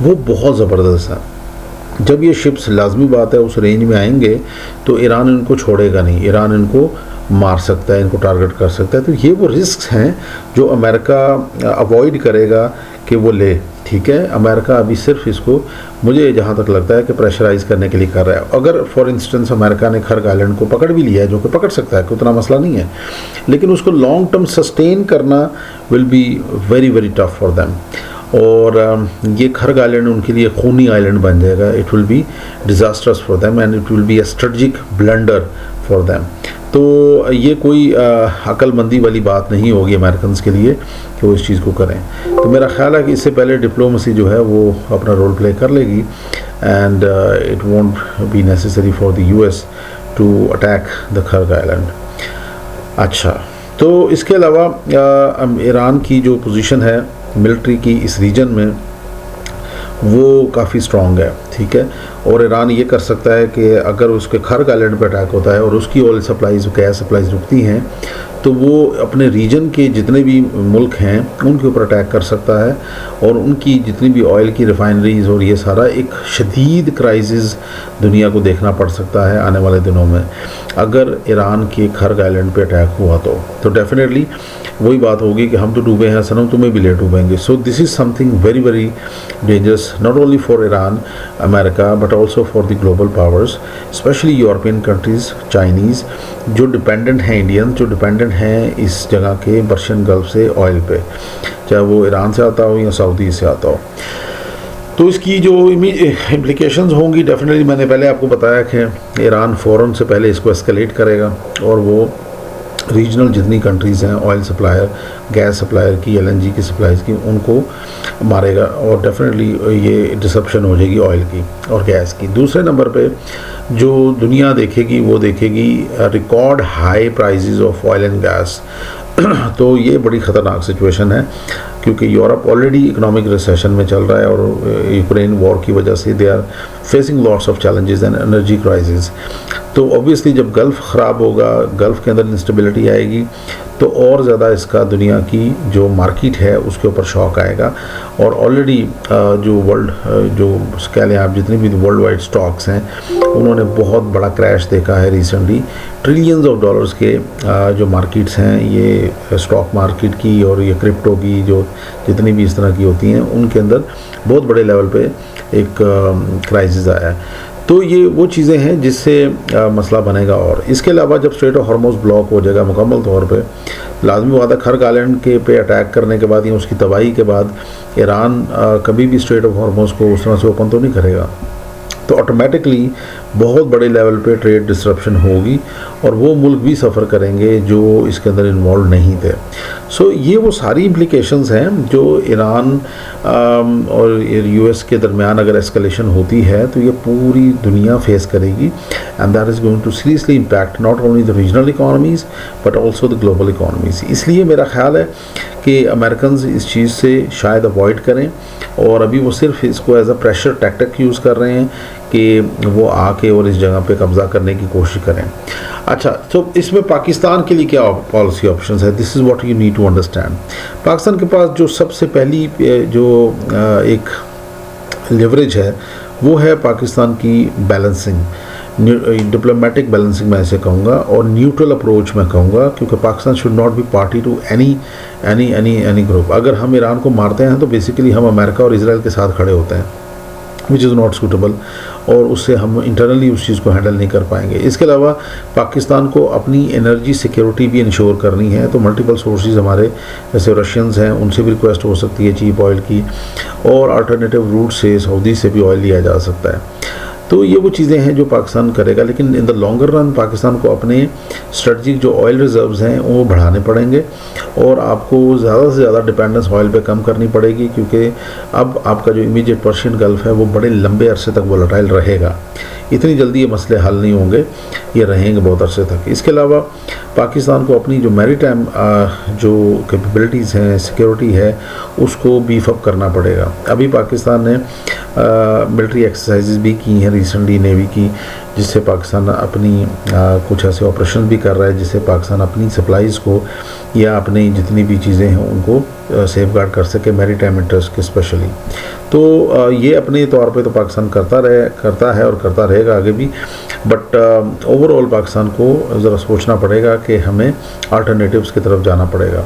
वो बहुत ज़बरदस्त हैं। जब ये शिप्स, लाजमी बात है, उस रेंज में आएंगे तो ईरान इनको छोड़ेगा नहीं, ईरान इनको मार सकता है, इनको टारगेट कर सकता है। तो ये वो रिस्क हैं जो अमेरिका अवॉइड करेगा कि वो ले, ठीक है। अमेरिका अभी सिर्फ इसको, मुझे जहाँ तक लगता है कि प्रेशराइज़ करने के लिए कर रहा है। अगर फॉर इंस्टेंस अमेरिका ने खर्ग आइलैंड को पकड़ भी लिया है, जो कि पकड़ सकता है, कोई उतना मसला नहीं है, लेकिन उसको लॉन्ग टर्म सस्टेन करना will be very very tough for them. और ये खर्ग आइलैंड उनके लिए खूनी आइलैंड बन जाएगा। It will B disasters for them and it will be a strategic blunder for them. तो ये कोई अक्लमंदी वाली बात नहीं होगी अमेरिकन के लिए कि वो इस चीज़ को करें। तो मेरा ख्याल है कि इससे पहले डिप्लोमेसी जो है वो अपना रोल प्ले कर लेगी and it won't be necessary for the US to attack the Kharg island. अच्छा, तो इसके अलावा ईरान की जो पोजीशन है मिलिट्री की इस रीजन में वो काफ़ी स्ट्रॉन्ग है, ठीक है। और ईरान ये कर सकता है कि अगर उसके खर्ग आइलैंड पर अटैक होता है और उसकी ऑयल सप्लाईज, गैस सप्लाईज रुकती हैं, तो वो अपने रीजन के जितने भी मुल्क हैं उनके ऊपर अटैक कर सकता है और उनकी जितनी भी ऑयल की रिफाइनरीज और ये सारा एक शदीद क्राइसिस दुनिया को देखना पड़ सकता है आने वाले दिनों में अगर ईरान के खर्ग आइलैंड पे अटैक हुआ तो डेफिनेटली वही बात होगी कि हम तो डूबे हैं सनम, तुम्हें भी ले डूबेंगे। So this is something very very dangerous, not only for Iran, America, but also for the global powers, specially European countries, Chinese, जो डिपेंडेंट हैं, इंडियन जो डिपेंडेंट हैं इस जगह के पर्शियन गल्फ से ऑयल पे, चाहे वो ईरान से आता हो या सऊदी से आता हो। तो इसकी जो इम्प्लिकेशंस होंगी डेफिनेटली, मैंने पहले आपको बताया कि ईरान फ़ौरन से पहले इसको एस्केलेट करेगा और वो रीजनल जितनी कंट्रीज़ हैं ऑयल सप्लायर, गैस सप्लायर की, LNG की सप्लाईज़ की, उनको मारेगा और डेफिनेटली ये डिसरप्शन हो जाएगी ऑयल की और गैस की। दूसरे नंबर पे जो दुनिया देखेगी वो देखेगी record high prices of oil and gas. तो ये बड़ी ख़तरनाक सिचुएशन है क्योंकि यूरोप ऑलरेडी इकोनॉमिक रिसेशन में चल रहा है और यूक्रेन वॉर की वजह से they are facing lots of challenges and energy crisis. तो ऑब्वियसली जब गल्फ़ ख़राब होगा, गल्फ़ के अंदर इंस्टेबिलिटी आएगी, तो और ज़्यादा इसका दुनिया की जो मार्केट है उसके ऊपर शॉक आएगा। और ऑलरेडी जो वर्ल्ड जो कह लें आप जितनी भी वर्ल्ड वाइड स्टॉक्स हैं उन्होंने बहुत बड़ा क्रैश देखा है रिसेंटली। ट्रिलियंस ऑफ डॉलर्स के जो मार्केट्स हैं ये स्टॉक मार्केट की और ये क्रिप्टो की जो जितनी भी इस तरह की होती हैं उनके अंदर बहुत बड़े लेवल पे एक क्राइसिस आया है। तो ये वो चीज़ें हैं जिससे मसला बनेगा। और इसके अलावा जब स्ट्रेट ऑफ हॉर्मुज़ ब्लॉक हो जाएगा मुकम्मल तौर पे, लाजमी बात है खर्क आइलैंड के पे अटैक करने के बाद या उसकी तबाही के बाद ईरान कभी भी स्ट्रेट ऑफ हॉर्मुज़ को उस तरह से ओपन तो नहीं करेगा, तो ऑटोमेटिकली बहुत बड़े लेवल पे ट्रेड डिसरप्शन होगी और वो मुल्क भी सफ़र करेंगे जो इसके अंदर इन्वॉल्व नहीं थे। सो ये वो सारी इम्प्लिकेशंस हैं जो ईरान और यूएस के दरमियान अगर एस्केलेशन होती है तो ये पूरी दुनिया फेस करेगी, and that is going to seriously impact not only the regional economies but also the global economies. इसलिए मेरा ख्याल है कि अमेरिकन इस चीज़ से शायद अवॉइड करें, और अभी वो सिर्फ इसको as a pressure tactic use कर रहे हैं कि वो आके और इस जगह पे कब्ज़ा करने की कोशिश करें। अच्छा, तो इसमें पाकिस्तान के लिए क्या पॉलिसी ऑप्शंस है, this is what you need to understand. Pakistan के पास जो सबसे पहली जो एक लेवरेज है वो है पाकिस्तान की बैलेंसिंग, डिप्लोमेटिक बैलेंसिंग मैं ऐसे कहूँगा, और न्यूट्रल अप्रोच मैं कहूँगा, क्योंकि Pakistan should not be party to any group. अगर हम ईरान को मारते हैं तो बेसिकली हम अमेरिका और इजराइल के साथ खड़े होते हैं, विच इज़ नॉट सूटेबल, और उससे हम इंटरनली उस चीज़ को हैंडल नहीं कर पाएंगे। इसके अलावा पाकिस्तान को अपनी एनर्जी सिक्योरिटी भी इंश्योर करनी है, तो मल्टीपल सोर्सेज हमारे जैसे रशियंस हैं उनसे भी रिक्वेस्ट हो सकती है चीप ऑयल की, और अल्टरनेटिव रूट से सऊदी से भी ऑयल लिया जा सकता है। तो ये वो चीज़ें हैं जो पाकिस्तान करेगा, लेकिन in the longer run Pakistan को अपने स्ट्रेटजिक जो ऑयल रिजर्व्स हैं वो बढ़ाने पड़ेंगे, और आपको ज़्यादा से ज़्यादा डिपेंडेंस ऑयल पे कम करनी पड़ेगी, क्योंकि अब आपका जो इमीडिएट पर्शियन गल्फ़ है वो बड़े लंबे अरसे तक वोलेटाइल रहेगा। इतनी जल्दी ये मसले हल नहीं होंगे, ये रहेंगे बहुत अरसे तक। इसके अलावा पाकिस्तान को अपनी जो मैरीटाइम जो कैपेबिलिटीज़ हैं, सिक्योरिटी है, उसको बीफ अप करना पड़ेगा। अभी पाकिस्तान ने मिलिट्री एक्सरसाइजेज भी की हैं रिसेंटली नेवी की, जिससे पाकिस्तान अपनी कुछ ऐसे ऑपरेशन भी कर रहा है जिससे पाकिस्तान अपनी सप्लाईज़ को या अपनी जितनी भी चीज़ें हैं उनको सेफ गार्ड कर सके, मैरीटाइम इंटरेस्ट के स्पेशली। तो ये अपने तौर पे तो पाकिस्तान करता है और करता रहेगा आगे भी, बट ओवरऑल पाकिस्तान को ज़रा सोचना पड़ेगा कि हमें अल्टरनेटिव्स की तरफ जाना पड़ेगा।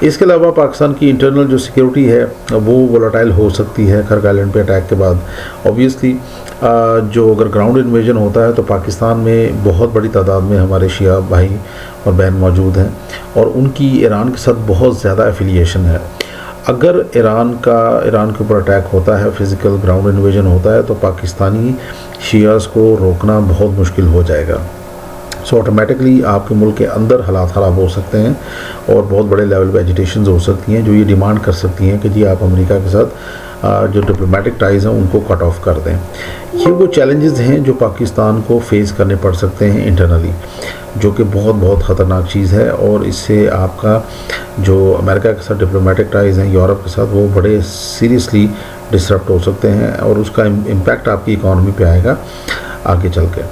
इसके अलावा पाकिस्तान की इंटरनल जो सिक्योरिटी है वो वोलेटाइल हो सकती है खर्क आइलैंड पे अटैक के बाद। ऑब्वियसली जो अगर ग्राउंड इन्वेजन होता है तो पाकिस्तान में बहुत बड़ी तादाद में हमारे शिया भाई और बहन मौजूद हैं, और उनकी ईरान के साथ बहुत ज़्यादा एफिलिएशन है। अगर ईरान के ऊपर अटैक होता है, फिज़िकल ग्राउंड इन्वेजन होता है, तो पाकिस्तानी शियाज़ को रोकना बहुत मुश्किल हो जाएगा। सो ऑटोमेटिकली आपके मुल्क के अंदर हालात ख़राब हो सकते हैं और बहुत बड़े लेवल पे एजिटेशंस हो सकती हैं जो ये डिमांड कर सकती हैं कि जी आप अमेरिका के साथ जो डिप्लोमेटिक टाइज़ हैं उनको कट ऑफ कर दें। ये वो चैलेंजेस हैं जो पाकिस्तान को फेस करने पड़ सकते हैं इंटरनली, जो कि बहुत ख़तरनाक चीज़ है, और इससे आपका जो अमेरिका के साथ डिप्लोमेटिक टाइज़ हैं यूरोप के साथ वो बड़े सीरियसली डिसरप्ट हो सकते हैं, और उसका इम्पैक्ट आपकी इकॉनमी पे आएगा आगे चल के।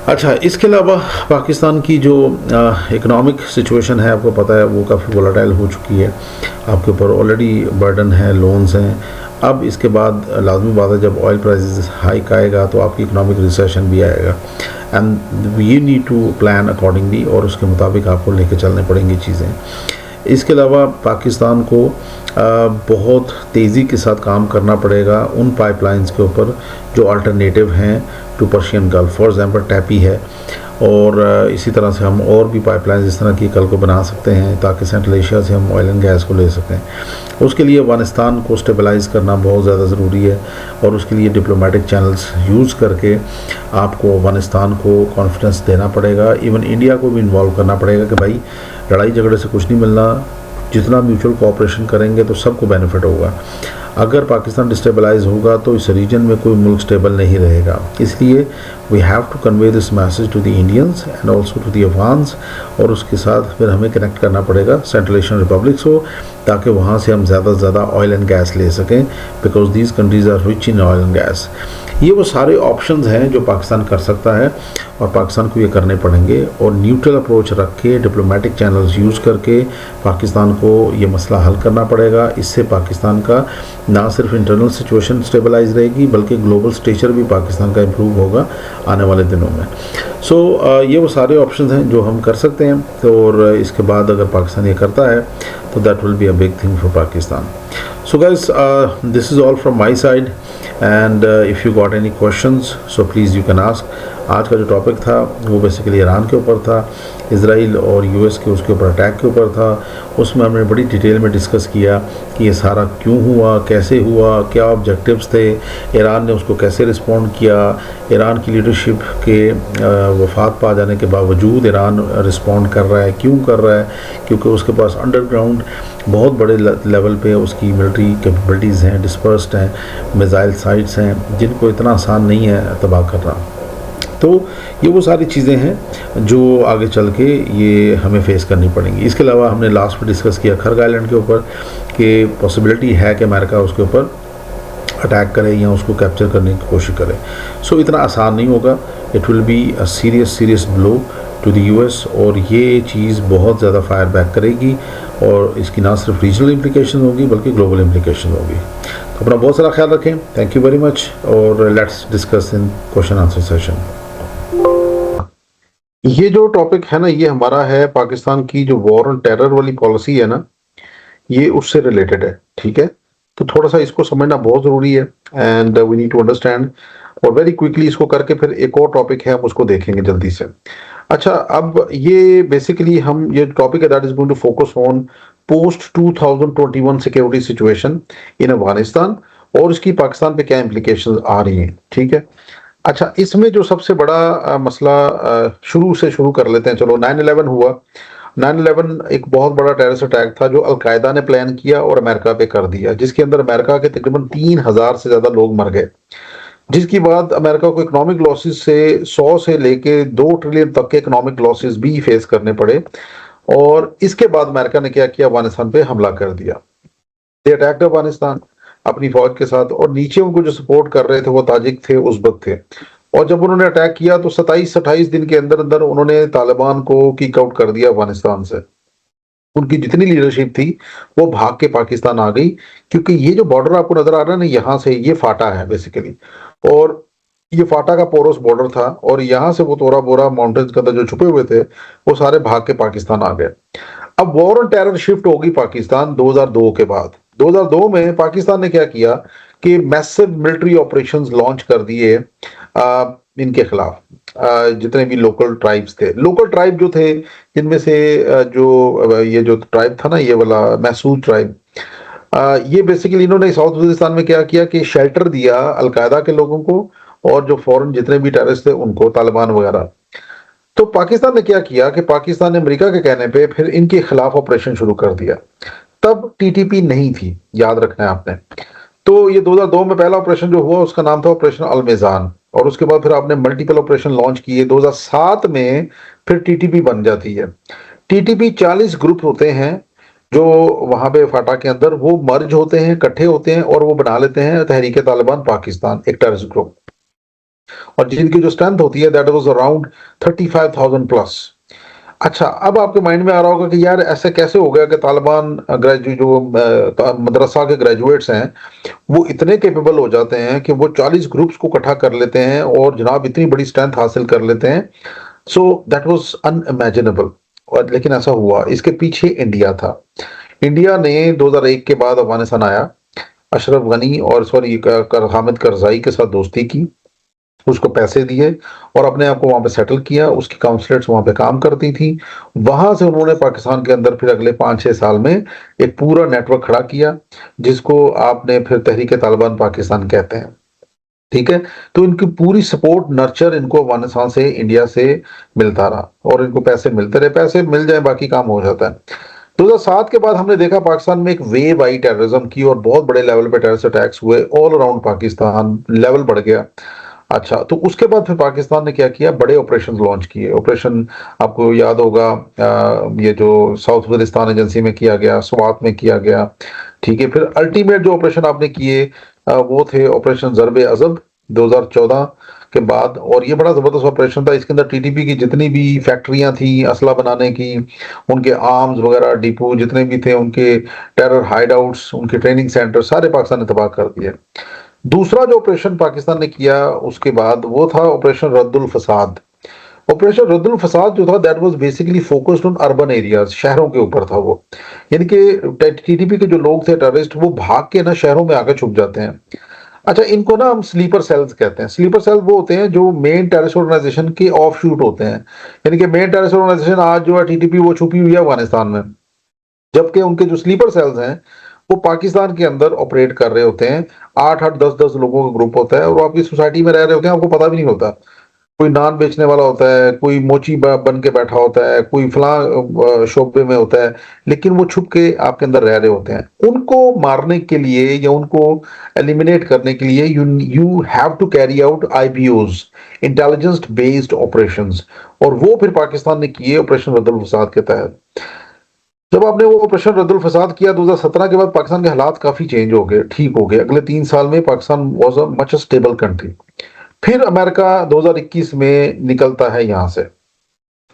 अच्छा, इसके अलावा पाकिस्तान की जो इकोनॉमिक सिचुएशन है आपको पता है वो काफ़ी वोलेटाइल हो चुकी है, आपके ऊपर ऑलरेडी बर्डन है, लोन्स हैं। अब इसके बाद लाजमी बात है जब ऑयल प्राइसेस हाइक आएगा तो आपकी इकोनॉमिक रिसेशन भी आएगा, and you need to plan accordingly, और उसके मुताबिक आपको लेके चलने पड़ेंगी चीज़ें। इसके अलावा पाकिस्तान को बहुत तेज़ी के साथ काम करना पड़ेगा उन पाइपलाइंस के ऊपर जो अल्टरनेटिव हैं to Persian Gulf, for example TAPI है, और इसी तरह से हम और भी पाइपलाइंस इस तरह की कल को बना सकते हैं ताकि सेंट्रल एशिया से हम ऑयल एंड गैस को ले सकें। उसके लिए अफगानिस्तान को स्टेबलाइज़ करना बहुत ज़्यादा ज़रूरी है, और उसके लिए डिप्लोमेटिक चैनल्स यूज़ करके आपको अफगानिस्तान को कॉन्फिडेंस देना पड़ेगा। इवन इंडिया को भी इन्वॉल्व करना पड़ेगा कि भाई लड़ाई झगड़े से कुछ नहीं मिलना, जितना म्यूचुअल कोऑपरेशन करेंगे तो सबको बेनिफिट होगा। अगर पाकिस्तान डिस्टेबलाइज होगा तो इस रीजन में कोई मुल्क स्टेबल नहीं रहेगा। इसलिए we have to convey this message to the Indians and also to the Afghans, और उसके साथ फिर हमें कनेक्ट करना पड़ेगा सेंट्रल एशियन रिपब्लिक्स को, ताकि वहाँ से हम ज़्यादा से ज़्यादा ऑयल एंड गैस ले सकें, because these countries are rich in oil and gas. ये वो सारे ऑप्शंस हैं जो पाकिस्तान कर सकता है, और पाकिस्तान को ये करने पड़ेंगे, और न्यूट्रल अप्रोच रख के डिप्लोमेटिक चैनल्स यूज़ करके पाकिस्तान को ये मसला हल करना पड़ेगा। इससे पाकिस्तान का ना सिर्फ इंटरनल सिचुएशन स्टेबलाइज रहेगी बल्कि ग्लोबल स्टेचर भी पाकिस्तान का इम्प्रूव होगा आने वाले दिनों में। सो ये वो सारे ऑप्शंस हैं जो हम कर सकते हैं, और इसके बाद अगर पाकिस्तान ये करता है तो that will be a big thing for Pakistan. So guys, this is all from my side, and if you got any questions so please you can ask. आज का जो टॉपिक था वो बेसिकली ईरान के ऊपर था, इसराइल और यूएस के उसके ऊपर अटैक के ऊपर था। उसमें हमने बड़ी डिटेल में डिस्कस किया कि ये सारा क्यों हुआ, कैसे हुआ, क्या ऑब्जेक्टिव्स थे, ईरान ने उसको कैसे रिस्पॉन्ड किया, ईरान की लीडरशिप के वफात पा जाने के बावजूद ईरान रिस्पॉन्ड कर रहा है, क्यों कर रहा है, क्योंकि उसके पास अंडरग्राउंड बहुत बड़े लेवल पे उसकी मिलिट्री कैपेबिलिटीज़ हैं, डिस्पर्स्ड हैं, मिसाइल साइट्स हैं जिनको इतना आसान नहीं है तबाह करना। तो ये वो सारी चीज़ें हैं जो आगे चल के ये हमें फेस करनी पड़ेंगी। इसके अलावा हमने लास्ट में डिस्कस किया खर्ग आइलैंड के ऊपर कि पॉसिबिलिटी है कि अमेरिका उसके ऊपर अटैक करे या उसको कैप्चर करने की कोशिश करे। सो इतना आसान नहीं होगा, it will be a serious blow to the US, और ये चीज़ बहुत ज़्यादा फायर बैक करेगी और इसकी ना सिर्फ रीजनल इम्प्लीकेशन होगी बल्कि ग्लोबल इम्प्लीकेशन होगी। तो अपना बहुत सारा ख्याल रखें। थैंक यू वेरी मच, और let's discuss in question answer session. ये जो टॉपिक है ना, ये हमारा है पाकिस्तान की जो वॉर ऑन टेरर वाली पॉलिसी है ना, ये उससे रिलेटेड है। ठीक है, तो थोड़ा सा इसको समझना बहुत ज़रूरी है and we need to understand, और वेरी क्विकली इसको करके फिर एक और टॉपिक है हम उसको देखेंगे जल्दी से। अच्छा, अब ये बेसिकली हम ये टॉपिक है that is going to focus on post 2021 security situation in Afghanistan और इसकी पाकिस्तान पे क्या इम्प्लीकेशंस आ रही हैं। ठीक है, अच्छा, इसमें जो सबसे बड़ा मसला शुरू से शुरू कर लेते हैं। चलो, 9/11 हुआ। 9/11 एक बहुत बड़ा टेररिस्ट अटैक था जो अलकायदा ने प्लान किया और अमेरिका पे कर दिया, जिसके अंदर अमेरिका के तकरीबन 3,000 से ज्यादा लोग मर गए, जिसके बाद अमेरिका को इकोनॉमिक लॉसेस से 100 से लेके 2 ट्रिलियन तक के इकोनॉमिक लॉसेस भी फेस करने पड़े। और इसके बाद अमेरिका ने क्या किया, अफगानिस्तान पे हमला कर दिया। दे अटैक्ड अफगानिस्तान अपनी फौज के साथ, और नीचे उनको जो सपोर्ट कर रहे थे वो ताजिक थे, उज़्बक थे। और जब उन्होंने अटैक किया तो 27-28 दिन के अंदर अंदर उन्होंने तालिबान को किक आउट कर दिया अफगानिस्तान से। उनकी जितनी लीडरशिप थी वो भाग के पाकिस्तान आ गई, क्योंकि ये जो बॉर्डर आपको नजर आ रहा है ना, यहाँ से ये फाटा है बेसिकली, और ये फाटा का पोरस बॉर्डर था, और यहाँ से वो तोरा बोरा माउंटेन्स के अंदर जो छुपे हुए थे वो सारे भाग के पाकिस्तान आ गए। अब वॉर ऑन टेरर शिफ्ट होगी पाकिस्तान 2002 के बाद। 2002 में पाकिस्तान ने क्या किया कि मैसिव मिलिट्री ऑपरेशंस लॉन्च कर दिए इनके खिलाफ, जितने भी लोकल ट्राइब्स थे। लोकल ट्राइब जो थे, जिनमें से ये जो ट्राइब था ना, ये वाला मैसूद ट्राइब, ये बेसिकली इन्होंने साउथ वजीरिस्तान में क्या किया कि शेल्टर दिया अलकायदा के लोगों को, और जो फॉरेन जितने भी टेररिस्ट थे उनको, तालिबान वगैरह। तो पाकिस्तान ने क्या किया कि पाकिस्तान ने अमेरिका के कहने पे फिर इनके खिलाफ ऑपरेशन शुरू कर दिया। तब टीटीपी नहीं थी, याद रखना है आपने। तो ये 2002 में पहला ऑपरेशन जो हुआ उसका नाम था ऑपरेशन अलमेजान, और उसके बाद फिर आपने मल्टीपल ऑपरेशन लॉन्च किए। 2007 में फिर टीटीपी बन जाती है। टीटीपी 40 ग्रुप होते हैं जो वहां पे फाटा के अंदर वो मर्ज होते हैं, इकट्ठे होते हैं, और वो बना लेते हैं तहरीक तालिबान पाकिस्तान, एक टेररिस्ट ग्रुप, और जिनकी जो स्ट्रेंथ होती है दैट वाज अराउंड 35,000 प्लस। अच्छा, अब आपके माइंड में आ रहा होगा कि यार ऐसे कैसे हो गया कि तालिबान ग्रेजुएट जो मदरसा के ग्रेजुएट्स हैं वो इतने केपेबल हो जाते हैं कि वो 40 ग्रुप्स को इकट्ठा कर लेते हैं और जनाब इतनी बड़ी स्ट्रेंथ हासिल कर लेते हैं। So that was unimaginable. और लेकिन ऐसा हुआ, इसके पीछे इंडिया था। इंडिया ने 2001 के बाद अफगानिस्तान आया, अशरफ गनी और सॉरी हामिद करजाई के साथ दोस्ती की, उसको पैसे दिए और अपने आप को वहां पे सेटल किया। उसकी काउंसलेट्स वहां पे काम करती थी। वहां से उन्होंने पाकिस्तान के अंदर फिर अगले 5-6 साल में एक पूरा नेटवर्क खड़ा किया, जिसको आपने फिर तहरीक तालिबान पाकिस्तान कहते हैं। ठीक है, तो इनकी पूरी सपोर्ट नर्चर इनको अफगानिस्तान से, इंडिया से मिलता रहा, और इनको पैसे मिलते रहे। पैसे मिल जाए बाकी काम हो जाता है। 2007 के बाद हमने देखा पाकिस्तान में एक वेव आई टेररिज्म की, और बहुत बड़े लेवल पे टेररिस्ट अटैक्स हुए ऑल अराउंड पाकिस्तान, लेवल बढ़ गया। अच्छा, तो उसके बाद फिर पाकिस्तान ने क्या किया, बड़े ऑपरेशन लॉन्च किए। ऑपरेशन आपको याद होगा, ये जो साउथ वजीरिस्तान एजेंसी में किया गया, स्वात में किया गया। ठीक है, फिर अल्टीमेट जो ऑपरेशन आपने किए वो थे ऑपरेशन ज़रब अज़ब 2014 के बाद, और ये बड़ा जबरदस्त ऑपरेशन था। इसके अंदर टीटीपी की जितनी भी फैक्ट्रियां थी असला बनाने की, उनके आर्म्स वगैरह डिपो जितने भी थे, उनके टेरर हाइडआउट्स, उनके ट्रेनिंग सेंटर, सारे पाकिस्तान ने तबाह कर दिए। दूसरा जो ऑपरेशन पाकिस्तान ने किया उसके बाद वो था ऑपरेशन रद्दुल फसाद। ऑपरेशन रद्दुल फसाद जो था that was basically focused on urban areas, शहरों के ऊपर था वो। यानी कि टीटीपी के जो लोग थे टेररिस्ट, वो भाग के ना शहरों में आकर छुप जाते हैं। अच्छा, इनको ना हम स्लीपर सेल्स कहते हैं। स्लीपर सेल वो होते हैं जो मेन टेररिस्ट ऑर्गेनाइजेशन के ऑफ शूट होते हैं, यानी कि मेन टेररिस्ट ऑर्गेनाइजेशन आज जो है टीटीपी वो छुपी हुई है अफगानिस्तान में, जबकि उनके जो स्लीपर सेल्स हैं वो पाकिस्तान के अंदर ऑपरेट कर रहे होते हैं। 8-8 10-10 लोगों का ग्रुप होता है और वो आपकी सोसाइटी में रह रहे होते हैं, आपको पता भी नहीं होता। कोई नान बेचने वाला होता है, कोई मोची बन के बैठा होता है, कोई फलां शोबे में होता है, लेकिन वो छुप के आपके अंदर रह रहे होते हैं। उनको मारने के लिए या उनको एलिमिनेट करने के लिए you you have to carry out IBOs, intelligence based operations, और वो फिर पाकिस्तान ने किए ऑपरेशन रद्दुल फसाद के तहत। जब आपने वो ऑपरेशन रद्दुल फसाद किया 2017 के बाद, पाकिस्तान के हालात काफी चेंज हो गए, ठीक हो गए। अगले 3 साल में Pakistan was a much stable country. फिर अमेरिका 2021 में निकलता है यहाँ से,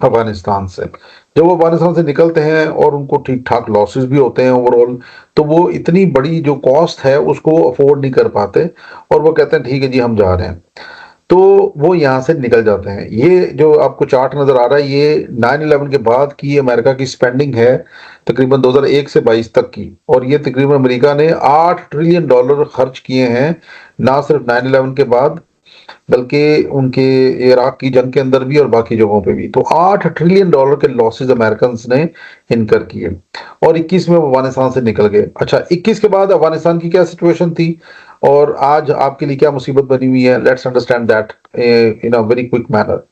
अफगानिस्तान से। जब वो अफगानिस्तान से निकलते हैं और उनको ठीक ठाक लॉसेस भी होते हैं ओवरऑल, तो वो इतनी बड़ी जो कॉस्ट है उसको अफोर्ड नहीं कर पाते और वो कहते हैं ठीक है जी हम जा रहे हैं, तो वो यहाँ से निकल जाते हैं। ये जो आपको चार्ट नजर आ रहा है ये 9/11 के बाद की अमेरिका की स्पेंडिंग है, तकरीबन 2001 से 22 तक की, और ये तकरीबन अमेरिका ने $8 ट्रिलियन खर्च किए हैं, ना सिर्फ 9/11 के बाद बल्कि उनके इराक की जंग के अंदर भी और बाकी जगहों पे भी। तो $8 ट्रिलियन के लॉसेस अमेरिकन ने इनकर किए, और 21 में वो अफगानिस्तान से निकल गए। अच्छा, 21 के बाद अफगानिस्तान की क्या सिचुएशन थी और आज आपके लिए क्या मुसीबत बनी हुई है, let's understand that in a very quick manner.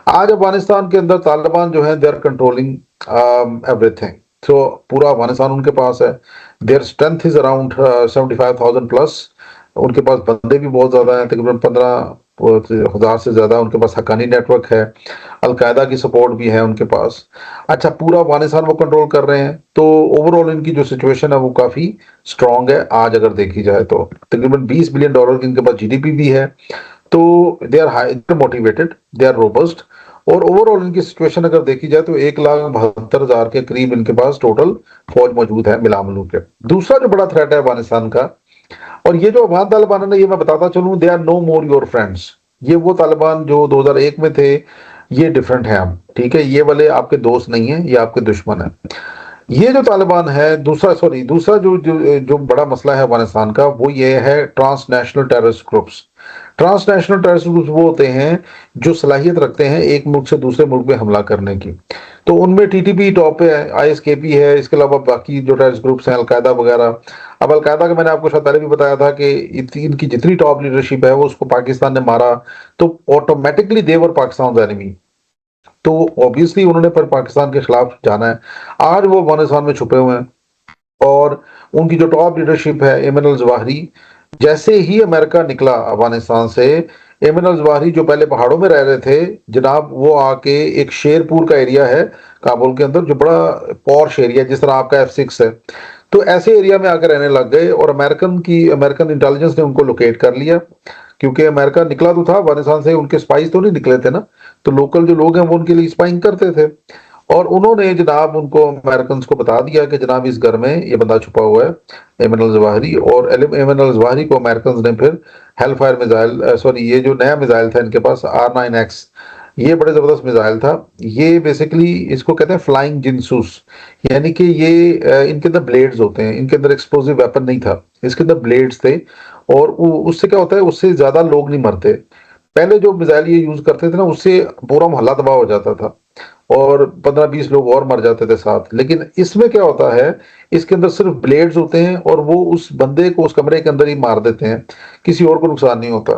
आज अफगानिस्तान के अंदर तालिबान जो है दे आर कंट्रोलिंग एवरीथिंग, तो पूरा अफगानिस्तान उनके पास है। Their strength is around 75,000 plus. उनके पास बंदे भी बहुत ज्यादा हैं, तकरीबन 15,000 से ज्यादा उनके पास हक्कानी नेटवर्क है, अलकायदा की सपोर्ट भी है उनके पास। अच्छा, पूरा अफगानिस्तान वो कंट्रोल कर रहे हैं, तो ओवरऑल इनकी जो सिचुएशन है वो काफी स्ट्रांग है आज अगर देखी जाए तो। तकरीबन $20 बिलियन की इनके पास जीडीपी भी है, तो they are high motivated, they are robust. और ओवरऑल इनकी सिचुएशन अगर देखी जाए तो 1,72,000 के करीब इनके पास टोटल फौज मौजूद है मिला मिलू के। दूसरा जो बड़ा थ्रेट है अफगानिस्तान का, और ये जो अफगान तालिबान है ये मैं बताता चलूं, they are no more your friends. ये वो तालिबान जो 2001 में थे, ये डिफरेंट है अब, ठीक है। ये वाले आपके दोस्त नहीं है, ये आपके दुश्मन है। ये जो तालिबान है, दूसरा जो बड़ा मसला है अफगानिस्तान का, वो ये है transnational terrorist groups. Transnational terrorist groups वो होते हैं जो सलाहियत रखते हैं एक मुल्क से दूसरे मुल्क में हमला करने की। तो उनमें टीटीपी टॉप पे है, आईएसकेपी है, इसके अलावा बाकी जो टेररिस्ट ग्रुप्स हैं अलकायदा वगैरह। अब अलकायदा का मैंने आपको शायद पहले भी बताया था कि इनकी जितनी टॉप लीडरशिप है वो उसको पाकिस्तान ने मारा, तो ऑटोमेटिकली देवर पाकिस्तान एनिमी, तो ऑब्वियसली उन्होंने पर पाकिस्तान के खिलाफ जाना है। आज वो अफगानिस्तान में छुपे हुए हैं, और उनकी जो टॉप लीडरशिप है एमन अल जवाहिरी, जैसे ही अमेरिका निकला अफगानिस्तान से, एमन अल जवाहिरी जो पहले पहाड़ों में रह रहे थे जनाब, वो आके एक शेरपुर का एरिया है काबुल के अंदर, जो बड़ा पॉश एरिया जिस तरह आपका F6 है, तो ऐसे एरिया में आकर रहने लग गए। और अमेरिकन इंटेलिजेंस ने उनको लोकेट कर लिया, क्योंकि अमेरिका निकला तो था अफगानिस्तान से, उनके स्पाइस तो नहीं निकले थे ना, तो लोकल जो लोग हैं वो उनके लिए स्पाइंग करते थे। और उन्होंने जनाब उनको अमेरिकन को बता दिया कि जनाब इस घर में ये बंदा छुपा हुआ है एमन अल जवाहिरी, और एमन अल जवाहिरी को अमेरिकन ने फिर हेल फायर मिसाइल, सॉरी ये जो नया मिसाइल था इनके पास R9X, ये बड़े जबरदस्त मिसाइल था। ये बेसिकली इसको कहते हैं फ्लाइंग जिनसूस, यानी कि ये इनके अंदर ब्लेड्स होते हैं, इनके अंदर एक्सप्लोसिव वेपन नहीं था, इसके अंदर ब्लेड्स थे। और उससे क्या होता है, उससे ज्यादा लोग नहीं मरते। पहले जो मिसाइल ये यूज करते थे ना, उससे पूरा मोहल्ला तबाह हो जाता था और 15-20 लोग और मर जाते थे साथ। लेकिन इसमें क्या होता है, इसके अंदर सिर्फ ब्लेड्स होते हैं और वो उस बंदे को उस कमरे के अंदर ही मार देते हैं, किसी और को नुकसान नहीं होता।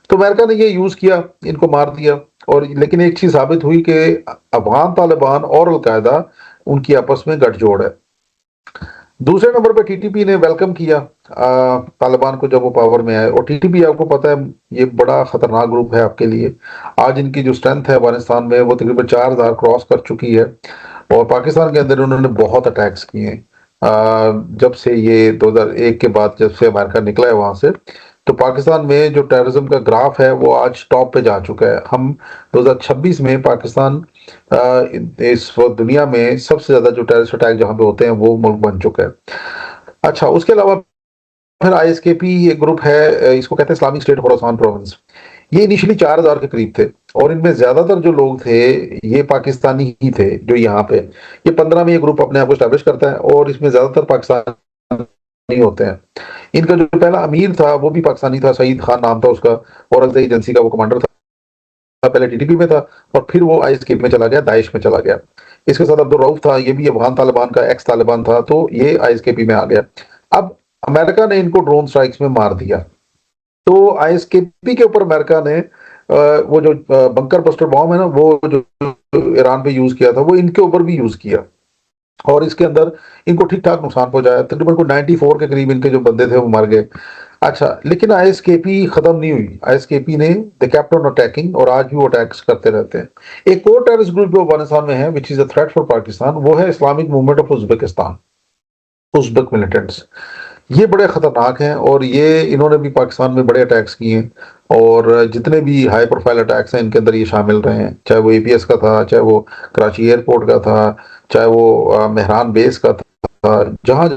तो अमेरिका ने ये यूज किया, इनको मार दिया। और लेकिन एक चीज साबित हुई कि अफगान तालिबान और अलकायदा उनकी आपस में गठजोड़ है। दूसरे नंबर पे टीटीपी ने वेलकम किया तालिबान को जब वो पावर में आए, और टीटीपी आपको पता है ये बड़ा खतरनाक ग्रुप है आपके लिए। आज इनकी जो स्ट्रेंथ है अफगानिस्तान में वो तकरीबन 4,000 क्रॉस कर चुकी है, और पाकिस्तान के अंदर उन्होंने बहुत अटैक्स किए हैं। जब से ये 2001 के बाद जब से अमेरिका निकला है वहां से, तो पाकिस्तान में जो टेररिज्म का ग्राफ है वो आज टॉप पे जा चुका है। हम 2026 में पाकिस्तान इस वक्त दुनिया में सबसे ज्यादा जो टेररिस्ट अटैक जहां पे होते हैं वो मुल्क बन चुका है। अच्छा, उसके अलावा फिर आईएसकेपी ये ग्रुप है, इसको कहते हैं इस्लामिक स्टेट खोरासान प्रोविंस। ये इनिशियली 4,000 के करीब थे, और इनमें ज्यादातर जो लोग थे ये पाकिस्तानी ही थे जो यहाँ पे। ये 15 में ये ग्रुप अपने आप को स्टैब्लिश करता है, और इसमें ज्यादातर पाकिस्तान पाकिस्तानी होते हैं। इनका जो पहला अमीर था वो भी पाकिस्तानी था, सईद खान नाम था उसका, औरंगजेब एजेंसी का वो कमांडर था, पहले टीटीपी में था और फिर वो आईएसके में चला गया, दाइश में चला गया। इसके साथ अब्दुल रऊफ था, ये भी अफगान तालिबान का एक्स तालिबान था, तो ये आईएसकेपी में आ गया। अब अमेरिका ने इनको ड्रोन स्ट्राइक्स में मार दिया, तो आईएसकेपी के ऊपर अमेरिका ने वो जो बंकर बस्टर बॉम्ब है ना, वो जो ईरान पे यूज किया था, वो इनके ऊपर भी यूज किया और इसके अंदर इनको ठीक ठाक नुकसान पहुंचाया। तकरीबन को 94 के करीब इनके जो बंदे थे वो मर गए। अच्छा, लेकिन आईएसकेपी खत्म नहीं हुई। आईएसकेपी ने दे केप्ट ऑन अटैकिंग और आज भी वो अटैक्स करते रहते हैं। एक और टेररिस्ट ग्रुप जो अफगानिस्तान में है, which is a threat for Pakistan, वो है Islamic movement of Uzbekistan, Uzbek militants. ये बड़े खतरनाक हैं और ये इन्होंने भी पाकिस्तान में बड़े अटैक्स किए हैं और जितने भी हाई प्रोफाइल अटैक्स हैं इनके अंदर ये शामिल रहे हैं, चाहे वो एपीएस का था, चाहे वो कराची एयरपोर्ट का था, चाहे वो मेहरान बेस का था, जहां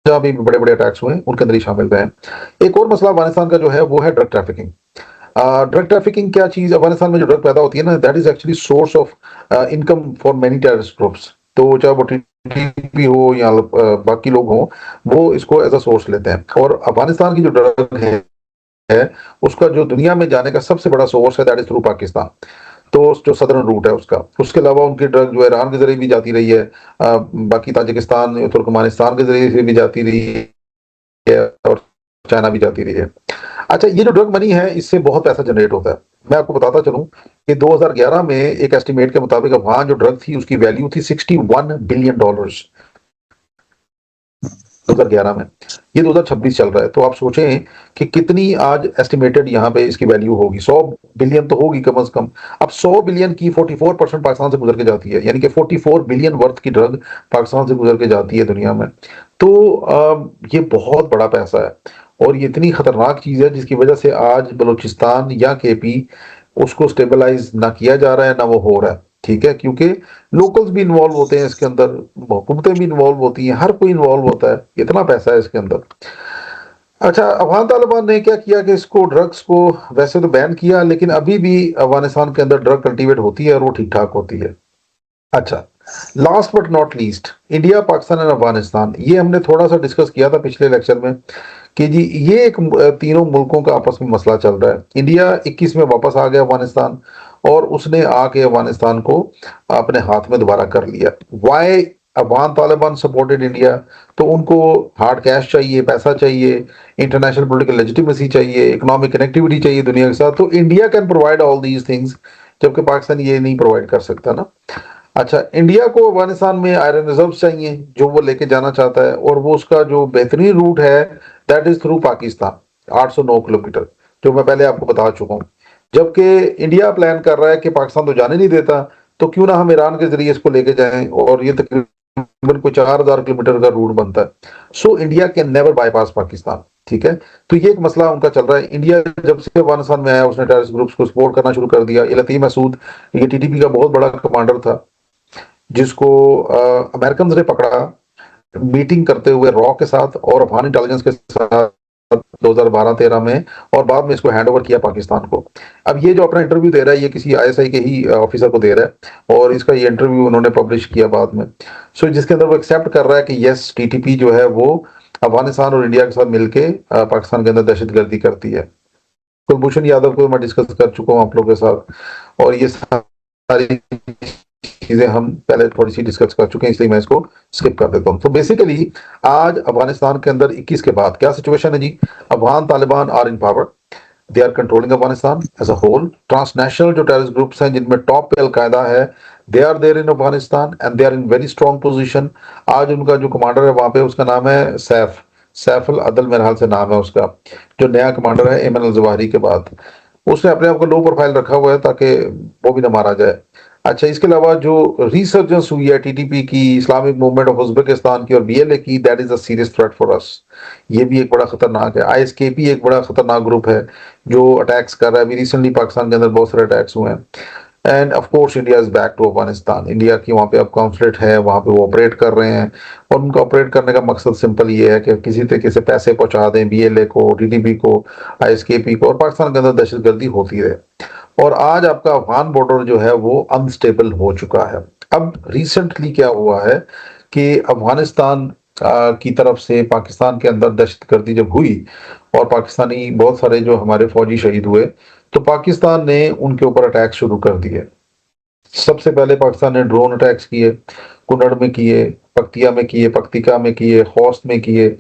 जहां भी बड़े बड़े अटैक्स हुए उनके अंदर ही शामिल रहे हैं। एक और मसला अफगानिस्तान का जो है वो है ड्रग ट्रैफिकिंग। ड्रग ट्रैफिकिंग क्या चीज, अफगानिस्तान में जो ड्रग पैदा होती है ना, that is actually source of income for many terrorist groups. तो चाहे वो टीटीपी हो या बाकी लोग हों, वो इसको एज अ सोर्स लेते हैं। और अफगानिस्तान की जो ड्रग है उसका जो दुनिया में जाने का सबसे बड़ा सोर्स है, दैट इज थ्रू पाकिस्तान। तो जो सदर्न रूट है उसका, उसके अलावा उनकी ड्रग जो ईरान के जरिए भी जाती रही है, बाकी ताजिकिस्तान तुर्कमानिस्तान के जरिए से भी जाती रही है और चाइना भी जाती रही है। अच्छा, ये जो ड्रग मनी है इससे बहुत पैसा जनरेट होता है। मैं आपको बताता चलूं कि 2011 में एक एस्टिमेट के मुताबिक अफगान जो ड्रग थी उसकी वैल्यू थी $61 बिलियन 2011 में। ये 2026 चल रहा है, तो आप सोचें कि कितनी आज एस्टिमेटेड यहाँ पे इसकी वैल्यू होगी। 100 बिलियन तो होगी कम से कम। अब 100 बिलियन की 44% पाकिस्तान से गुजर के जाती है, यानी कि 44 बिलियन वर्थ की ड्रग पाकिस्तान से गुजर के जाती है दुनिया में। तो ये बहुत बड़ा पैसा है और ये इतनी खतरनाक चीज है जिसकी वजह से आज बलूचिस्तान या केपी उसको स्टेबलाइज ना किया जा रहा है ना वो हो रहा है। ठीक है, क्योंकि लोकल्स भी इन्वॉल्व होते हैं इसके अंदर, हुकूमतें भी इन्वॉल्व होती हैं, हर कोई इन्वॉल्व होता है, इतना पैसा है इसके अंदर। अच्छा, अफगान तालिबान ने क्या किया कि इसको ड्रग्स को वैसे तो बैन किया, लेकिन अभी भी अफगानिस्तान के अंदर ड्रग कल्टीवेट होती है और वो ठीक ठाक होती है। अच्छा, last but not least, India, Pakistan और अफगानिस्तान, ये हमने थोड़ा सा डिस्कस किया था पिछले लेक्चर में कि जी ये एक तीनों मुल्कों का आपस में मसला चल रहा है। इंडिया 21 में वापस आ गया अफगानिस्तान और उसने आके अफगानिस्तान को अपने हाथ में दोबारा कर लिया। Why Afghan Taliban supported India, तो उनको हार्ड कैश चाहिए, पैसा चाहिए, इंटरनेशनल पॉलिटिकल लेजिटिमेसी चाहिए, इकोनॉमिक कनेक्टिविटी चाहिए दुनिया के साथ, तो India can provide all these things, जबकि पाकिस्तान ये नहीं प्रोवाइड कर सकता ना। अच्छा, इंडिया को अफगानिस्तान में आयरन रिजर्व चाहिए जो वो लेके जाना चाहता है और वो उसका जो बेहतरीन रूट है that is through Pakistan, 809 kilometre, जो मैं पहले आपको बता चुका हूँ। जबकि इंडिया प्लान कर रहा है कि पाकिस्तान तो जाने नहीं देता, तो क्यों ना हम ईरान के जरिए इसको लेके जाएं, और ये तकरीबन कोई 4000 किलोमीटर का रूट बनता है। So India can never bypass Pakistan. ठीक है, तो ये एक मसला उनका चल रहा है। इंडिया जब से अफगानिस्तान में आया उसने टेररिस्ट ग्रुप्स को सपोर्ट करना शुरू कर दिया। ये लतीफ मसूद, ये टीटीपी का बहुत बड़ा कमांडर था जिसको अमेरिकन ने पकड़ा मीटिंग करते हुए रॉ के साथ और अफगान इंटेलिजेंस के साथ 2012-13 में, और बाद में इसको हैंड ओवर किया पाकिस्तान को। अब ये जो अपना इंटरव्यू दे रहा है ये किसी आईएसआई के ही ऑफिसर को दे रहा है और इसका ये इंटरव्यू उन्होंने पब्लिश किया बाद में। सो जिसके अंदर वो एक्सेप्ट कर रहा है कि यस, टीटीपी जो है वो अफगानिस्तान और इंडिया के साथ मिलके पाकिस्तान के अंदर दहशतगर्दी करती है। कुलभूषण यादव को मैं डिस्कस कर चुका हूँ आप लोगों के साथ, और ये सारी चीजें हम पहले थोड़ी सी डिस्कस कर चुके हैं, इसलिए मैं इसको स्किप कर देता हूं। तो बेसिकली आज अफगानिस्तान के अंदर 21 के बाद क्या सिचुएशन है जी? Afghan Taliban are in power, they are controlling Afghanistan as a whole. Transnational जो टेररिस्ट ग्रुप्स हैं जिनमें टॉप पे अलकायदा है, they are there in Afghanistan and they are in very strong position. आज उनका जो कमांडर है वहां पे, उसका नाम है सैफ अल अदल, मेरे हाल से नाम है उसका, जो नया कमांडर है एमन अल जवाहिरी के बाद। उसने अपने आप को लो प्रोफाइल रखा हुआ है ताकि वो भी ना मारा जाए। अच्छा, इसके अलावा जो रिसर्जेंस हुई है टीटीपी की, इस्लामिक मूवमेंट ऑफ उज्बेकिस्तान की और बीएलए की, that is a serious threat for us. ये भी एक बड़ा खतरनाक है। आईएसकेपी एक बड़ा खतरनाक ग्रुप है जो अटैक्स कर रहा है। अभी रिसेंटली पाकिस्तान के अंदर बहुत सारे अटैक्स हुए हैं। And of course India is back to Afghanistan. India की वहाँ पे अब कॉन्सुलेट है, वहाँ पे वो ऑपरेट कर रहे हैं और उनका ऑपरेट करने का मकसद सिंपल ये है कि किसी तरीके से पैसे पहुंचा दें बीएलए को, टीटीपी को, आईएसकेपी को, और पाकिस्तान के अंदर दहशतगर्दी होती रहे। और आज आपका अफगान बॉर्डर जो है वो अनस्टेबल हो चुका है। अब रिसेंटली क्या हुआ है कि अफगानिस्तान की तरफ से पाकिस्तान के अंदर दहशतगर्दी जब हुई और पाकिस्तानी बहुत सारे जो हमारे फौजी शहीद हुए, तो पाकिस्तान ने उनके ऊपर अटैक शुरू कर दिए। सबसे पहले पाकिस्तान ने ड्रोन अटैक्स किए, कुनड़ में किए, पक्तिया में किए, पक्तिका में किए, हौस्त में किए,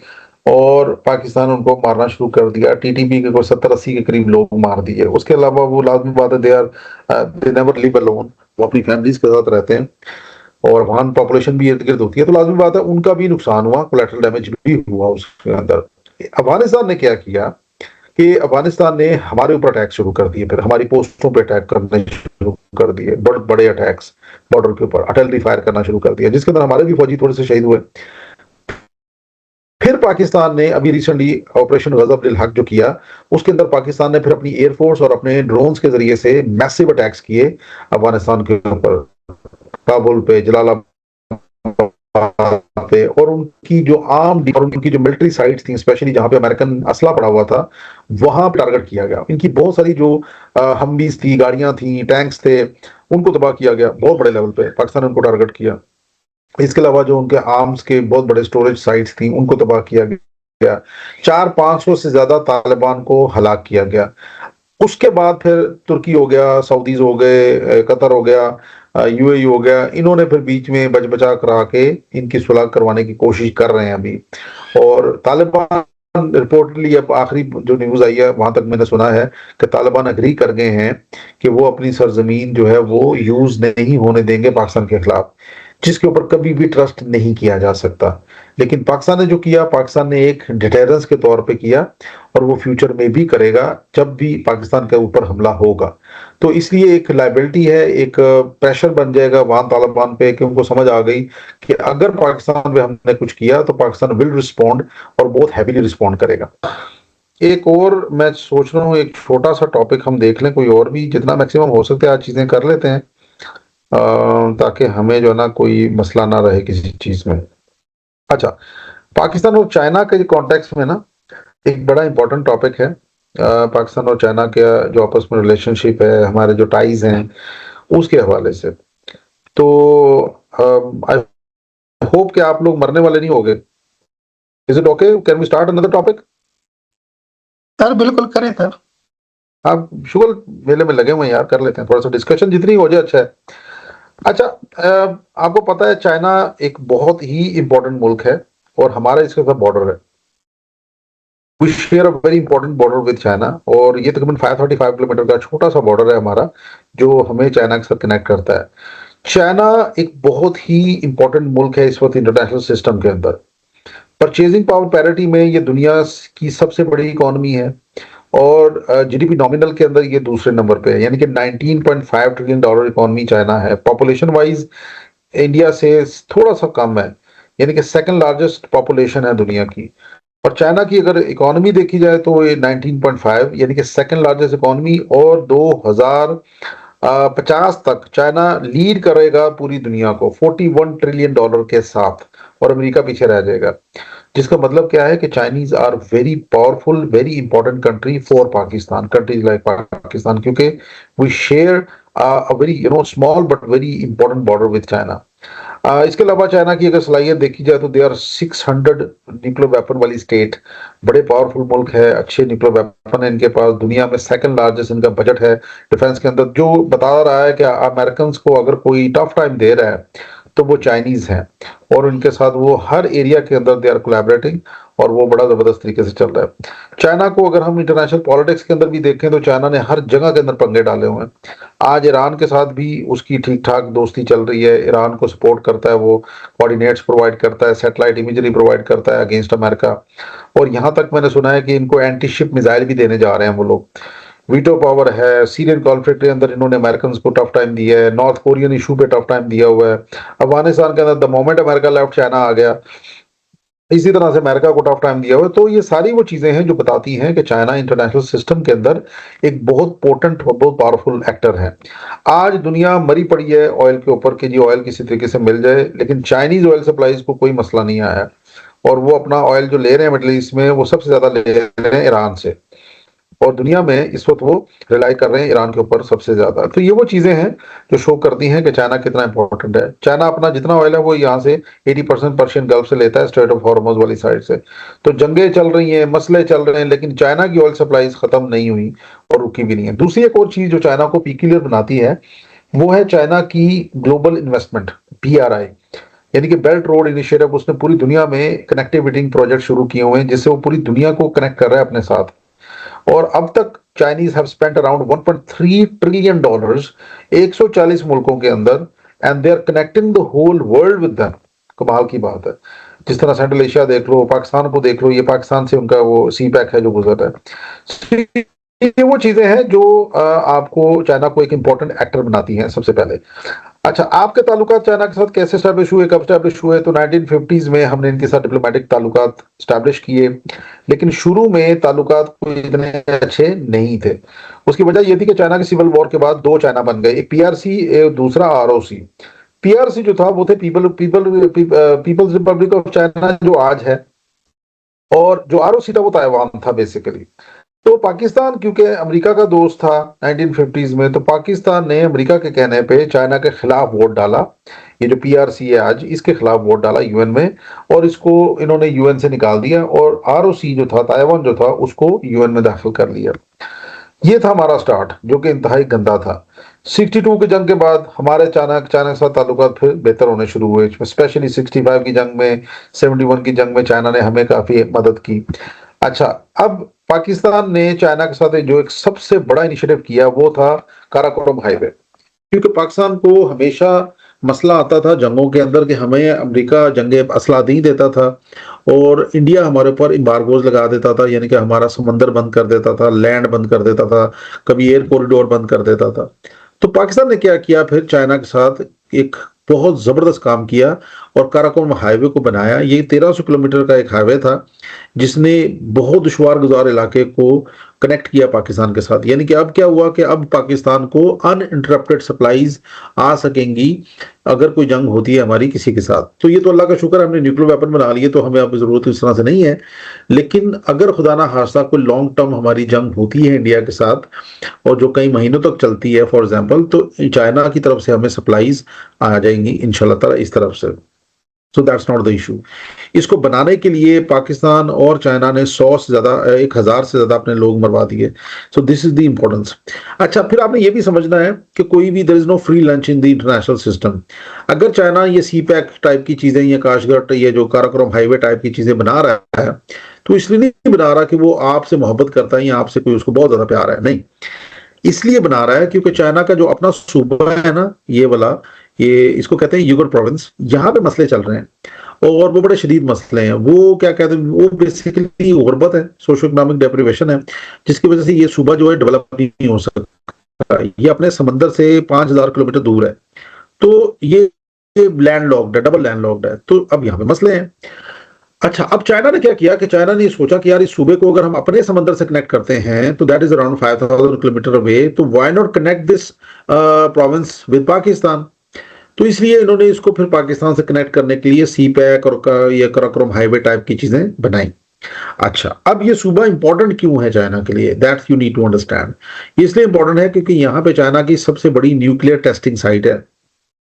और पाकिस्तान उनको मारना शुरू कर दिया। टीटीपी के कोई 70-80 के करीब लोग मार दिए। उसके अलावा वो लाजमी बात है, दे नेवर लिव अलोन, वो अपनी फैमिलीज के साथ रहते हैं और वहां पॉपुलेशन भी इर्द गिर्द होती है, तो लाजमी बात है उनका भी नुकसान हुआ, कोलैटरल डैमेज भी हुआ उसके अंदर। अफगानिस्तान ने क्या किया कि अफगानिस्तान ने हमारे ऊपर अटैक शुरू कर दिए, फिर हमारी पोस्टों पे अटैक करने शुरू कर दिए, बड़े बड़े अटैक्स बॉर्डर के ऊपर आर्टिलरी फायर करना शुरू कर दिया, जिसके अंदर हमारे भी फौजी थोड़े से शहीद हुए। फिर पाकिस्तान ने अभी रिसेंटली ऑपरेशन गजब दिल हक जो किया, उसके अंदर पाकिस्तान ने फिर अपनी एयरफोर्स और अपने ड्रोन्स के जरिए से मैसिव अटैक्स किए अफगानिस्तान के ऊपर, काबुल पे, जलालाबाद पे, और उनकी जो और उनकी जो मिलिट्री साइट्स थी, स्पेशली जहां पे अमेरिकन असला पड़ा हुआ था, वहां पे टारगेट किया गया। इनकी बहुत सारी जो हमवीज थी, गाड़ियां थी, टैंक्स थे, उनको तबाह किया गया बहुत बड़े लेवल पे, पाकिस्तान ने उनको टारगेट किया। इसके अलावा जो उनके आर्म्स के बहुत बड़े स्टोरेज साइट्स थी, उनको तबाह किया गया। 400-500 से ज्यादा तालिबान को हलाक किया गया। उसके बाद फिर तुर्की हो गया, सऊदीज हो गए, कतर हो गया, यूएई हो गया, इन्होंने फिर बीच में बचा करा के इनकी सुलह करवाने की कोशिश कर रहे हैं अभी। और तालिबान रिपोर्टली, अब आखिरी जो न्यूज आई है वहां तक मैंने सुना है कि तालिबान अग्री कर गए हैं कि वो अपनी सरजमीन जो है वो यूज नहीं होने देंगे पाकिस्तान के खिलाफ, जिसके ऊपर कभी भी ट्रस्ट नहीं किया जा सकता। लेकिन पाकिस्तान ने जो किया, पाकिस्तान ने एक डिटेरेंस के तौर पे किया, और वो फ्यूचर में भी करेगा जब भी पाकिस्तान के ऊपर हमला होगा। तो इसलिए एक लाइबिलिटी है, एक प्रेशर बन जाएगा वहां तालिबान पे, कि उनको समझ आ गई कि अगर पाकिस्तान पे हमने कुछ किया तो पाकिस्तान विल रिस्पॉन्ड, और बहुत हैवीली रिस्पॉन्ड करेगा। एक और मैं सोच रहा हूँ, एक छोटा सा टॉपिक हम देख लें, कोई और भी, जितना मैक्सिमम हो सकता है आज चीजें कर लेते हैं, ताकि हमें जो है ना कोई मसला ना रहे किसी चीज में। अच्छा, पाकिस्तान और चाइना के कॉन्टेक्स्ट में ना एक बड़ा इंपॉर्टेंट टॉपिक है, पाकिस्तान और चाइना के जो आपस में रिलेशनशिप है, हमारे जो टाइज हैं, उसके हवाले से। तो आई होप कि आप लोग मरने वाले नहीं होगे। Is it okay, can we start another topic? Sir बिल्कुल करें सर। आप शुगर मेले में लगे हुए हैं यार, कर लेते हैं थोड़ा सा डिस्कशन, जितनी हो जाए अच्छा है। अच्छा, आपको पता है चाइना एक बहुत ही इंपॉर्टेंट मुल्क है और हमारा इसके साथ बॉर्डर है। We share a very important border with China, और ये तकरीबन 535 किलोमीटर का छोटा सा बॉर्डर है हमारा, जो हमें चाइना के साथ कनेक्ट करता है। चाइना एक बहुत ही इंपॉर्टेंट मुल्क है इस वक्त इंटरनेशनल सिस्टम के अंदर। परचेजिंग पावर पैरिटी में ये दुनिया की सबसे बड़ी इकोनॉमी है, और जीडीपी नॉमिनल के अंदर ये दूसरे नंबर पे है, यानी कि $19.5 ट्रिलियन इकोनॉमी चाइना है। पॉपुलेशन वाइज इंडिया से थोड़ा सा कम है, यानी कि सेकंड लार्जेस्ट पॉपुलेशन है दुनिया की। और चाइना की अगर इकोनॉमी देखी जाए तो ये 19.5 यानी कि सेकंड लार्जेस्ट इकोनॉमी, और 2050 तक चाइना लीड करेगा पूरी दुनिया को $41 ट्रिलियन के साथ, और अमेरिका पीछे रह जाएगा। जिसका मतलब क्या है कि Chinese are very powerful, very important country for Pakistan, countries like Pakistan, क्योंकि we share a very small but very important border with China. इसके अलावा चाइना की अगर सलाहियत देखी जाए तो दे आर 600 न्यूक्लियर वेपन वाली स्टेट, बड़े पावरफुल मुल्क है, अच्छे न्यूक्लियर वेपन है इनके पास, दुनिया में सेकंड लार्जेस्ट इनका बजट है डिफेंस के अंदर, जो बता रहा है कि अमेरिकन को अगर कोई टफ टाइम दे रहा है तो वो चाइनीज हैं, और उनके साथ वो हर एरिया के अंदर दे आर कोलैबोरेटिंग, और वो बड़ा जबरदस्त तरीके से चल रहा है। चाइना को अगर हम इंटरनेशनल पॉलिटिक्स के अंदर भी देखें तो चाइना ने हर जगह के अंदर पंगे डाले हुए हैं। आज ईरान के साथ भी उसकी ठीक ठाक दोस्ती चल रही है, ईरान को सपोर्ट करता है, वो कोऑर्डिनेट्स प्रोवाइड करता है, सैटेलाइट इमेजरी प्रोवाइड करता है अगेंस्ट अमेरिका, और यहां तक मैंने सुना है कि इनको एंटी शिप मिसाइल भी देने जा रहे हैं वो लोग। वीटो पावर है, सीरियन कॉन्फ्लिक्ट के अंदर इन्होंने अमेरिकन को टफ टाइम दिया है, नॉर्थ कोरियन इशू पे टफ टाइम दिया हुआ है, अफगानिस्तान के अंदर the moment America left China आ गया, इसी तरह से अमेरिका को टफ टाइम दिया हुआ है। तो ये सारी वो चीजें हैं जो बताती हैं कि चाइना इंटरनेशनल सिस्टम के अंदर एक बहुत पोटेंट और बहुत पावरफुल एक्टर है। आज दुनिया मरी पड़ी है ऑयल के ऊपर कि जी ऑयल किसी तरीके से मिल जाए, लेकिन चाइनीज ऑयल सप्लाईज को कोई मसला नहीं आया, और वो अपना ऑयल जो ले रहे हैं मिडल ईस्ट में, वो सबसे ज्यादा ले रहे हैं ईरान से। और दुनिया में इस वक्त वो रिलाई कर रहे हैं ईरान के ऊपर सबसे ज्यादा। तो ये वो चीजें हैं जो शो करती हैं कि चाइना कितना इंपॉर्टेंट है। चाइना अपना जितना ऑयल है वो यहाँ से 80% पर्शियन गल्फ से लेता है, स्ट्रेट ऑफ हॉर्मोज वाली साइड से। तो जंगें चल रही हैं, मसले चल रहे हैं, लेकिन चाइना की ऑयल सप्लाईज खत्म नहीं हुई और रुकी भी नहीं है। दूसरी एक और चीज जो चाइना को पीक्यूलियर बनाती है वो है चाइना की ग्लोबल इन्वेस्टमेंट, BRI, यानी कि बेल्ट रोड इनिशिएटिव। उसने पूरी दुनिया में कनेक्टिविटी प्रोजेक्ट शुरू किए हुए हैं जिससे वो पूरी दुनिया को कनेक्ट कर रहा है अपने साथ। और अब तक Chinese have spent around 1.3 trillion dollars 140 मुल्कों के अंदर, and they are connecting the whole world with them. कमाल की बात है। जिस तरह सेंट्रल एशिया देख लो, पाकिस्तान को देख लो, ये पाकिस्तान से उनका वो CPEC है जो गुजर रहा है। ये वो चीजें हैं जो आपको चाइना को एक इंपॉर्टेंट एक्टर बनाती हैं सबसे पहले। अच्छा, आपके ताल्लुकात चाइना के साथ कैसे स्टैब्लिश हुए, कब स्टैब्लिश हुए? तो 1950s में हमने इनके साथ डिप्लोमेटिक ताल्लुकात स्टैब्लिश किए, लेकिन शुरू में ताल्लुकात कोई इतने अच्छे नहीं थे। उसकी वजह यह थी कि चाइना के सिविल वॉर के बाद दो चाइना बन गए, एक PRC, दूसरा ROC। PRC जो था वो थे पीपल्स रिपब्लिक ऑफ चाइना जो आज है, और जो ROC था वो ताइवान था बेसिकली। तो पाकिस्तान क्योंकि अमेरिका का दोस्त था 1950s में, तो पाकिस्तान ने अमेरिका के कहने पे चाइना के खिलाफ वोट डाला। ये जो PRC है आज, इसके खिलाफ वोट डाला UN में, और इसको इन्होंने UN से निकाल दिया, और ROC जो था, ताइवान जो था, उसको UN में दाखिल कर लिया। ये था हमारा स्टार्ट, जो कि इंतहाई गंदा था। 62 की जंग के बाद हमारे चाइना के साथ ताल्लुकात फिर बेहतर होने शुरू हुए, स्पेशली 65 की जंग में, 71 की जंग में चाइना ने हमें काफी मदद की। अच्छा, अब पाकिस्तान ने चाइना के साथ जो एक सबसे बड़ा इनिशिएटिव किया वो था काराकोरम हाईवे, क्योंकि पाकिस्तान को हमेशा मसला आता था जंगों के अंदर कि हमें अमेरिका जंगे असला नहीं देता था, और इंडिया हमारे ऊपर एम्बार्गोज लगा देता था, यानी कि हमारा समंदर बंद कर देता था, लैंड बंद कर देता था, कभी एयर कॉरिडोर बंद कर देता था। तो पाकिस्तान ने क्या किया, फिर चाइना के साथ एक बहुत जबरदस्त काम किया और काराकोरम हाईवे को बनाया। ये 1300 किलोमीटर का एक हाईवे था जिसने बहुत दुश्वार गुजार इलाके को कनेक्ट किया पाकिस्तान के साथ। यानी कि अब क्या हुआ कि अब पाकिस्तान को अनइंटरप्टेड सप्लाईज आ सकेंगी अगर कोई जंग होती है हमारी किसी के साथ। तो ये तो अल्लाह का शुक्र है, हमने न्यूक्लियर वेपन बना लिए, तो हमें अब जरूरत इस तरह से नहीं है। लेकिन अगर खुदा ना खास्ता कोई लॉन्ग टर्म हमारी जंग होती है इंडिया के साथ, और जो कई महीनों तक चलती है फॉर एग्जाम्पल, तो चाइना की तरफ से हमें सप्लाईज आ जाएंगी इंशाल्लाह ताला इस तरफ से। So that's not the issue. इसको बनाने के लिए पाकिस्तान और चाइना ने 100 से ज्यादा, 1000 से ज्यादा अपने लोग मरवा दिए। सो दिस इज द इंपॉर्टेंस। अच्छा, फिर आपने ये भी समझना है कि कोई भी, there is no free lunch in the international system. अगर चाइना ये CPEC टाइप की चीजें, ये काशगढ़, ये जो काराकोरम हाईवे टाइप की चीजें बना रहा है, तो इसलिए नहीं बना रहा कि वो आपसे मोहब्बत करता है या आपसे कोई उसको बहुत ज्यादा प्यार है, नहीं। इसलिए बना रहा है क्योंकि चाइना का जो अपना सूबा है ना, ये वाला, ये इसको कहते हैं यूगर प्रोविंस, यहाँ पे मसले चल रहे हैं और वो बड़े शदीद मसले हैं। वो क्या कहते हैं, वो बेसिकली गुर्बत है, सोशो इकोनॉमिक डेप्रिवेशन है, जिसकी वजह से ये सूबा जो है डेवलप नहीं हो सकता। ये अपने समंदर से 5000 किलोमीटर दूर है, तो ये लैंड लॉक्ड है, डबल लैंड लॉक्ड है। तो अब यहाँ पे मसले हैं। अच्छा, अब चाइना ने क्या किया कि चाइना ने सोचा कि यार इस सूबे को अगर हम अपने समंदर से कनेक्ट करते हैं तो that is around 5000 kilometre away, तो why not connect this province with Pakistan. तो इसलिए इन्होंने इसको फिर पाकिस्तान से कनेक्ट करने के लिए CPEC और ये काराकोरम हाईवे टाइप की चीजें बनाई। अच्छा, अब ये सूबा इंपॉर्टेंट क्यों है चाइना के लिए, that you need to understand. इसलिए इंपॉर्टेंट है क्योंकि यहाँ पे चाइना की सबसे बड़ी न्यूक्लियर टेस्टिंग साइट है,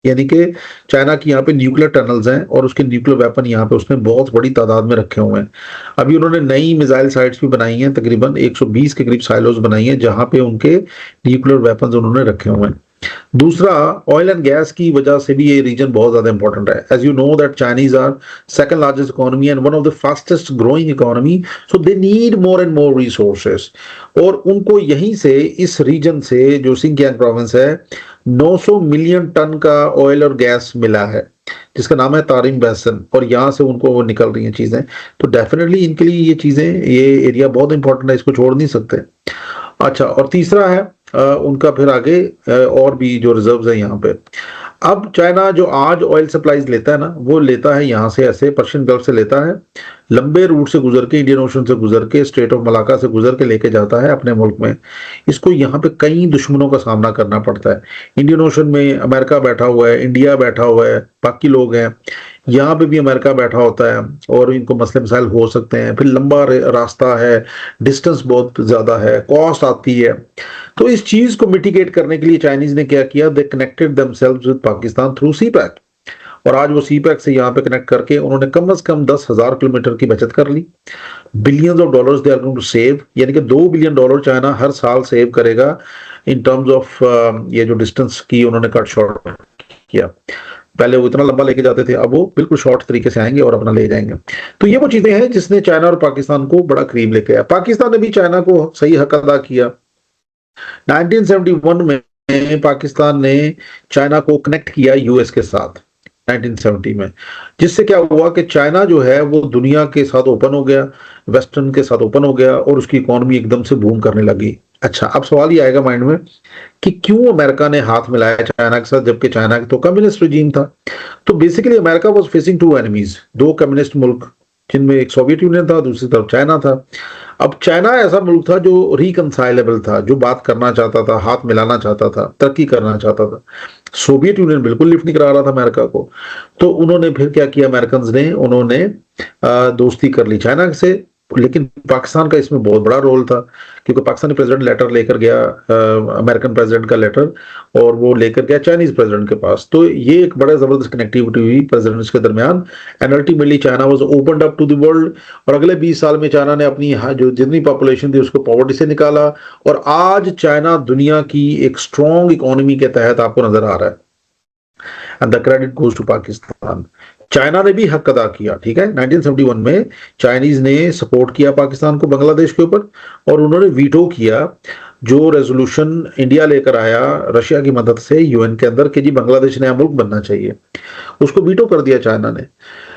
यानी कि चाइना की यहाँ पे न्यूक्लियर टनल्स हैं और उसके न्यूक्लियर वेपन यहाँ पे उसने बहुत बड़ी तादाद में रखे हुए हैं। अभी उन्होंने नई मिसाइल साइट्स भी बनाई हैं, तकरीबन 120 के करीब साइलोज बनाई हैं जहां पे उनके न्यूक्लियर वेपन्स उन्होंने रखे हुए हैं। दूसरा, ऑयल एंड गैस की वजह से भी ये रीजन बहुत ज्यादा इंपॉर्टेंट है। As you know that Chinese are second largest economy and one of the fastest growing economy, so they need more and more resources. और उनको यहीं से, इस रीजन से जो सिंकियांग प्रोविंस है, 900 मिलियन टन का ऑयल और गैस मिला है जिसका नाम है तारिम बेसन, और यहाँ से उनको वो निकल रही हैं चीजें। तो डेफिनेटली इनके लिए ये चीजें, ये एरिया बहुत इंपॉर्टेंट है, इसको छोड़ नहीं सकते। अच्छा, और तीसरा है उनका फिर आगे और भी जो रिजर्व्स है यहाँ पे। अब चाइना जो आज ऑयल सप्लाईज लेता है ना, वो लेता है यहाँ से, ऐसे पर्शियन गल्फ से लेता है, लंबे रूट से गुजर के, इंडियन ओशन से गुजर के, स्ट्रेट ऑफ मलाका से गुजर के लेके जाता है अपने मुल्क में। इसको यहाँ पे कई दुश्मनों का सामना करना पड़ता है। इंडियन ओशन में अमेरिका बैठा हुआ है, इंडिया बैठा हुआ है, बाकी लोग हैं। यहाँ पे भी अमेरिका बैठा होता है और इनको मसले मसाइल हो सकते हैं, फिर लंबा रास्ता है, डिस्टेंस बहुत ज्यादा है, कॉस्ट आती है। तो इस चीज को मिटिगेट करने के लिए चाइनीज ने क्या किया, they connected themselves with Pakistan through CPEC, और आज वो सी पैक से यहाँ पे कनेक्ट करके उन्होंने कम से कम 10,000 किलोमीटर की बचत कर ली। Billions of dollars they are going to save, यानी कि $2 बिलियन चाइना हर साल सेव करेगा इन टर्म्स ऑफ ये जो डिस्टेंस की उन्होंने कट शॉर्ट किया। पहले वो इतना लंबा लेके जाते थे, अब वो बिल्कुल शॉर्ट तरीके से आएंगे और अपना ले जाएंगे। तो ये वो चीजें हैं जिसने चाइना और पाकिस्तान को बड़ा करीब लेके आया। पाकिस्तान ने भी चाइना को सही हक अदा किया। 1971 में पाकिस्तान ने चाइना को कनेक्ट किया यूएस के साथ 1970 में, जिससे क्या हुआ कि चाइना जो है वो दुनिया के साथ ओपन हो गया, वेस्टर्न के साथ ओपन हो गया और उसकी इकोनॉमी एकदम से बूम करने लगी। अच्छा, अब सवाल ये आएगा माइंड में कि क्यों अमेरिका ने हाथ मिलाया चाइना के साथ, जबकि चाइना तो कम्युनिस्ट रजीम था। तो basically America was facing two enemies, दो कम्युनिस्ट मुल्क, जिनमें एक सोवियत यूनियन था, दूसरी तरफ चाइना था। अब चाइना ऐसा मुल्क था जो रिकंसाइलेबल था, जो बात करना चाहता था, हाथ मिलाना चाहता था, तरक्की करना चाहता था। सोवियत यूनियन बिल्कुल लिफ्ट नहीं करा रहा था अमेरिका को। तो उन्होंने फिर क्या किया, अमेरिकन ने उन्होंने दोस्ती कर ली चाइना से। लेकिन पाकिस्तान का इसमें बहुत बड़ा रोल था, क्योंकि पाकिस्तानी प्रेसिडेंट लेटर लेकर गया, अमेरिकन प्रेसिडेंट का लेटर, और वो लेकर गया चाइनीज प्रेसिडेंट के पास। तो ये एक बड़ा जबरदस्त कनेक्टिविटी हुई प्रेसिडेंट्स के दरमियान, and ultimately China was opened up to the world. और अगले 20 साल में चाइना ने अपनी जो जितनी पॉपुलेशन थी उसको पॉवर्टी से निकाला, और आज चाइना दुनिया की एक स्ट्रॉन्ग इकोनॉमी के तहत आपको नजर आ रहा है। And the credit goes to Pakistan. China ने भी हक अदा किया, ठीक है। 1971 में चाइनीज ने सपोर्ट किया पाकिस्तान को बांग्लादेश के ऊपर, और उन्होंने वीटो किया जो रेजोल्यूशन इंडिया लेकर आया रशिया की मदद से यूएन के अंदर कि जी बांग्लादेश नया मुल्क बनना चाहिए, उसको वीटो कर दिया चाइना ने।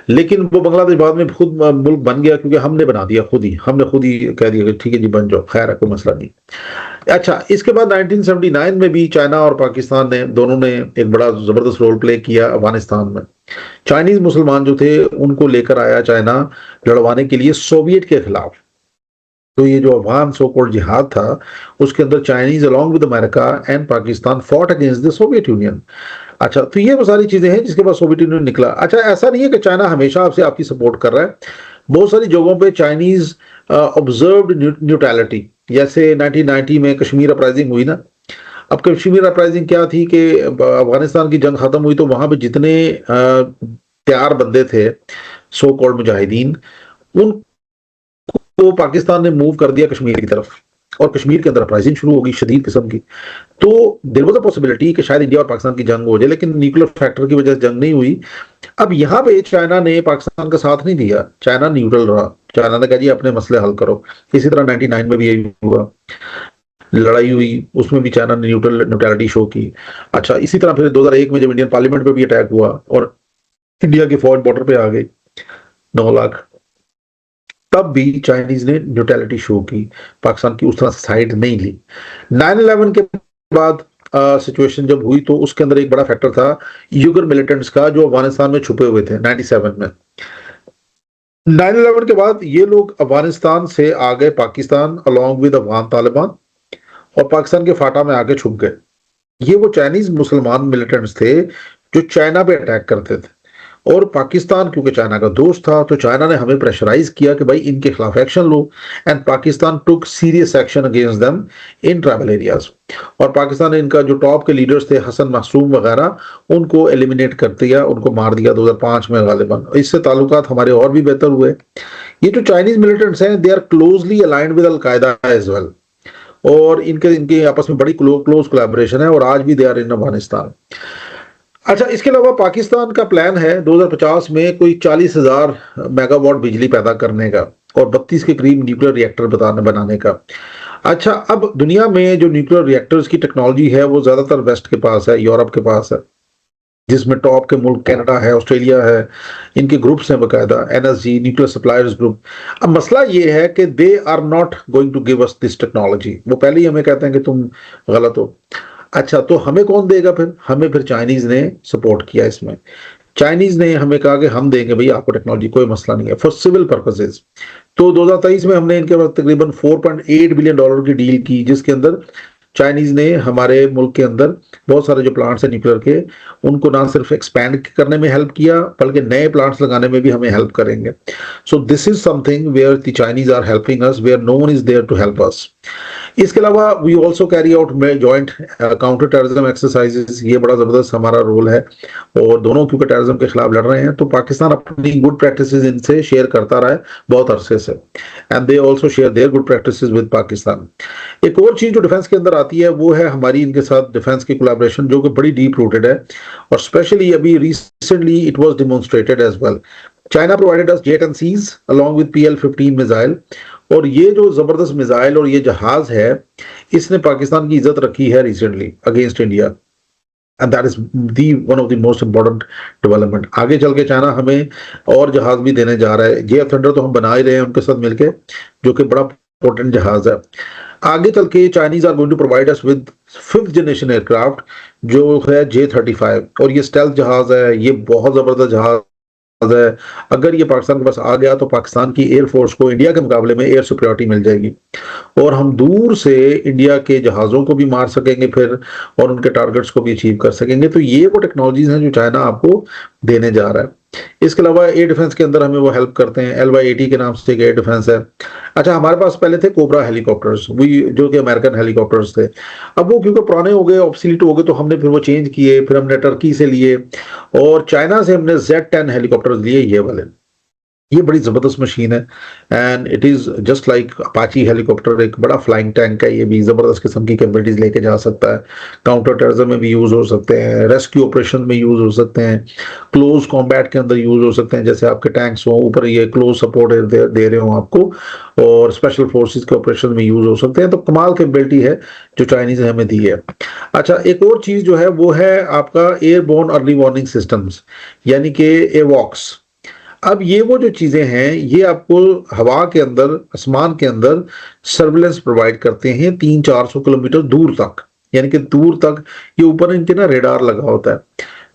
लेकिन वो बांग्लादेश बाद में खुद मुल्क बन गया, क्योंकि हमने बना दिया, हमने खुद ही कह दिया कि ठीक है जी बन जाओ, खैर है, कोई मसला नहीं। अच्छा, इसके बाद 1979 में भी चाइना और पाकिस्तान ने दोनों ने एक बड़ा जबरदस्त रोल प्ले किया अफगानिस्तान में। चाइनीज मुसलमान जो थे उनको लेकर आया चाइना लड़वाने के लिए सोवियत के खिलाफ। तो ये जो अफगान सो कॉल्ड जिहाद था, उसके अंदर Chinese along with America and Pakistan fought against the Soviet union. अच्छा, तो ये वो सारी चीजें हैं जिसके बाद सोवियत यूनियन निकला। अच्छा, ऐसा नहीं है कि चाइना हमेशा आपसे आपकी सपोर्ट कर रहा है। बहुत सारी जगहों पे चाइनीज ऑब्जर्व्ड न्यूट्रलिटी, जैसे 1990 में कश्मीर अपराइजिंग हुई ना। अब कश्मीर अपराइजिंग क्या थी कि अफगानिस्तान की जंग खत्म हुई तो वहां पे जितने तैयार बंदे थे सो कॉल्ड मुजाहिदीन, उनको पाकिस्तान ने मूव कर दिया कश्मीर की तरफ, और कश्मीर के अंदर अपराइजिंग शुरू होगी शदीद किस्म की। तो देयर वाज अ पॉसिबिलिटी कि शायद इंडिया और पाकिस्तान की जंग हो जाए, लेकिन न्यूक्लियर फैक्टर की वजह से जंग नहीं हुई। अब यहाँ पे चाइना ने पाकिस्तान का साथ नहीं दिया, चाइना न्यूट्रल रहा। चाइना ने कहा जी अपने मसले हल करो। इसी तरह 99 में भी यही हुआ, लड़ाई हुई, उसमें भी चाइना ने न्यूट्रलिटी शो की। अच्छा, इसी तरह फिर 2001 में जब इंडियन पार्लियामेंट पे भी अटैक हुआ और इंडिया की फौज बॉर्डर पे आ गई 9 लाख, तब भी चाइनीज ने न्यूट्रलिटी शो की, पाकिस्तान की उस तरह साइड नहीं ली। 9/11 के बाद सिचुएशन जब हुई तो उसके अंदर एक बड़ा फैक्टर था युगर मिलिटेंट्स का, जो अफगानिस्तान में छुपे हुए थे 97 में। 9/11 के बाद ये लोग अफगानिस्तान से आ गए पाकिस्तान अलॉन्ग विद अफगान तालिबान, और पाकिस्तान के फाटा में आके छुप गए। ये वो चाइनीज मुसलमान मिलिटेंट्स थे जो चाइना पे अटैक करते थे, और पाकिस्तान क्योंकि चाइना का दोस्त था तो चाइना ने हमें प्रेशराइज किया कि भाई इनके खिलाफ action low, and Pakistan took serious action against them in tribal areas. और पाकिस्तान ने इनका जो टॉप के लीडर्स थे हसन मासूम वगैरह, उनको एलिमिनेट कर दिया, उनको मार दिया 2005 में गालिबन। इससे ताल्लुकात हमारे और भी बेहतर हुए। ये जो चाइनीज मिलिटेंट्स हैं they are closely aligned with al Qaeda as well, और इनके आपस में बड़ी क्लोज कोलैबोरेशन है, और आज भी दे आर इन अफगानिस्तान। अच्छा, इसके अलावा पाकिस्तान का प्लान है 2050 में कोई 40,000 मेगावाट बिजली पैदा करने का, और 32 के करीब न्यूक्लियर रिएक्टर बनाने का। अच्छा, अब दुनिया में जो न्यूक्लियर रिएक्टर्स की टेक्नोलॉजी है वो ज्यादातर वेस्ट के पास है, यूरोप के पास है, जिसमें टॉप के मुल्क कनाडा है, ऑस्ट्रेलिया है, इनके ग्रुप्स हैं बाकायदा, एनएसजी न्यूक्लियर सप्लायर्स ग्रुप। अब मसला ये है कि they are not going to give us this technology. वो पहले ही हमें कहते हैं कि तुम गलत हो। अच्छा, तो हमें कौन देगा फिर? हमें फिर चाइनीज ने सपोर्ट किया इसमें। चाइनीज ने हमें कहा कि हम देंगे भाई आपको टेक्नोलॉजी, कोई मसला नहीं है, फॉर सिविल पर्पसेज। तो 2023 में हमने इनके पास तकरीबन $4.8 बिलियन की डील की, जिसके अंदर चाइनीज ने हमारे मुल्क के अंदर बहुत सारे जो प्लांट्स हैं न्यूक्लियर के, उनको ना सिर्फ एक्सपैंड करने में हेल्प किया, बल्कि नए प्लांट्स लगाने में भी हमें हेल्प करेंगे। So this is something where the Chinese are helping us, where no one is there to help us. इसके अलावा we also carry out joint counter terrorism exercises, ये बड़ा जबरदस्त हमारा रोल है, और दोनों क्योंकि टेररिज्म के खिलाफ लड़ रहे हैं, तो पाकिस्तान अपनी गुड प्रैक्टिसेस इनसे शेयर करता रहा है बहुत अरसे से, and they also share their good practices with Pakistan. एक और चीज जो डिफेंस के अंदर आती है वो है हमारी इनके साथ डिफेंस की कोलैबोरेशन, जो कि बड़ी डीप रूटेड है, और स्पेशली अभी recently it was demonstrated as well. China provided us J-10Cs along with PL-15 missile, और ये जो जबरदस्त मिसाइल और ये जहाज है, इसने पाकिस्तान की इज्जत रखी है recently against India, and that is the one of the most important development. आगे चल के चाइना हमें और जहाज भी देने जा रहा है। JF थंडर तो हम बना ही रहे हैं उनके साथ मिलके, जो कि बड़ा इंपॉर्टेंट जहाज है। आगे चल के Chinese are going to provide us with 5th generation aircraft, जो है J-35, और ये स्टेल्थ जहाज है, ये बहुत जबरदस्त जहाज है। अगर ये पाकिस्तान के पास आ गया तो पाकिस्तान की एयरफोर्स को इंडिया के मुकाबले में एयर सुपरियॉरिटी मिल जाएगी, और हम दूर से इंडिया के जहाज़ों को भी मार सकेंगे फिर, और उनके टारगेट्स को भी अचीव कर सकेंगे। तो ये वो टेक्नोलॉजीज हैं जो चाइना आपको देने जा रहा है। इसके अलावा एयर डिफेंस के अंदर हमें वो हेल्प करते हैं, LY-80 के नाम से एक एयर डिफेंस है। अच्छा, हमारे पास पहले थे कोबरा हेलीकॉप्टर्स, जो कि अमेरिकन हेलीकॉप्टर्स थे। अब वो क्योंकि पुराने हो गए, ऑब्सोलीट हो गए, तो हमने फिर वो चेंज किए, फिर हमने टर्की से लिए, और चाइना से हमने Z-10 हेलीकॉप्टर्स लिए, ये वाले। ये बड़ी जबरदस्त मशीन है, and it is just like Apache helicopter, एक बड़ा फ्लाइंग टैंक है। ये भी जबरदस्त किस्म की कैपेबिलिटीज लेके जा सकता है, काउंटर टेररिज्म में भी यूज हो सकते हैं, रेस्क्यू ऑपरेशन में यूज हो सकते हैं, क्लोज कॉम्बैट के अंदर यूज हो सकते हैं, जैसे आपके टैंक्स हो ऊपर ये क्लोज सपोर्ट दे रहे हो आपको, और स्पेशल फोर्सेज के ऑपरेशन में यूज हो सकते हैं। तो कमाल कैपेबिलिटी है जो चाइनीज ने हमें दी है। अच्छा, एक और चीज जो है वो है आपका एयरबोर्न अर्ली वार्निंग सिस्टम्स, यानी कि एवॉक्स। अब ये वो जो चीजें हैं, ये आपको हवा के अंदर, आसमान के अंदर सर्विलेंस प्रोवाइड करते हैं 300-400 किलोमीटर दूर तक, यानी कि दूर तक ये ऊपर इनके ना रेडार लगा होता है,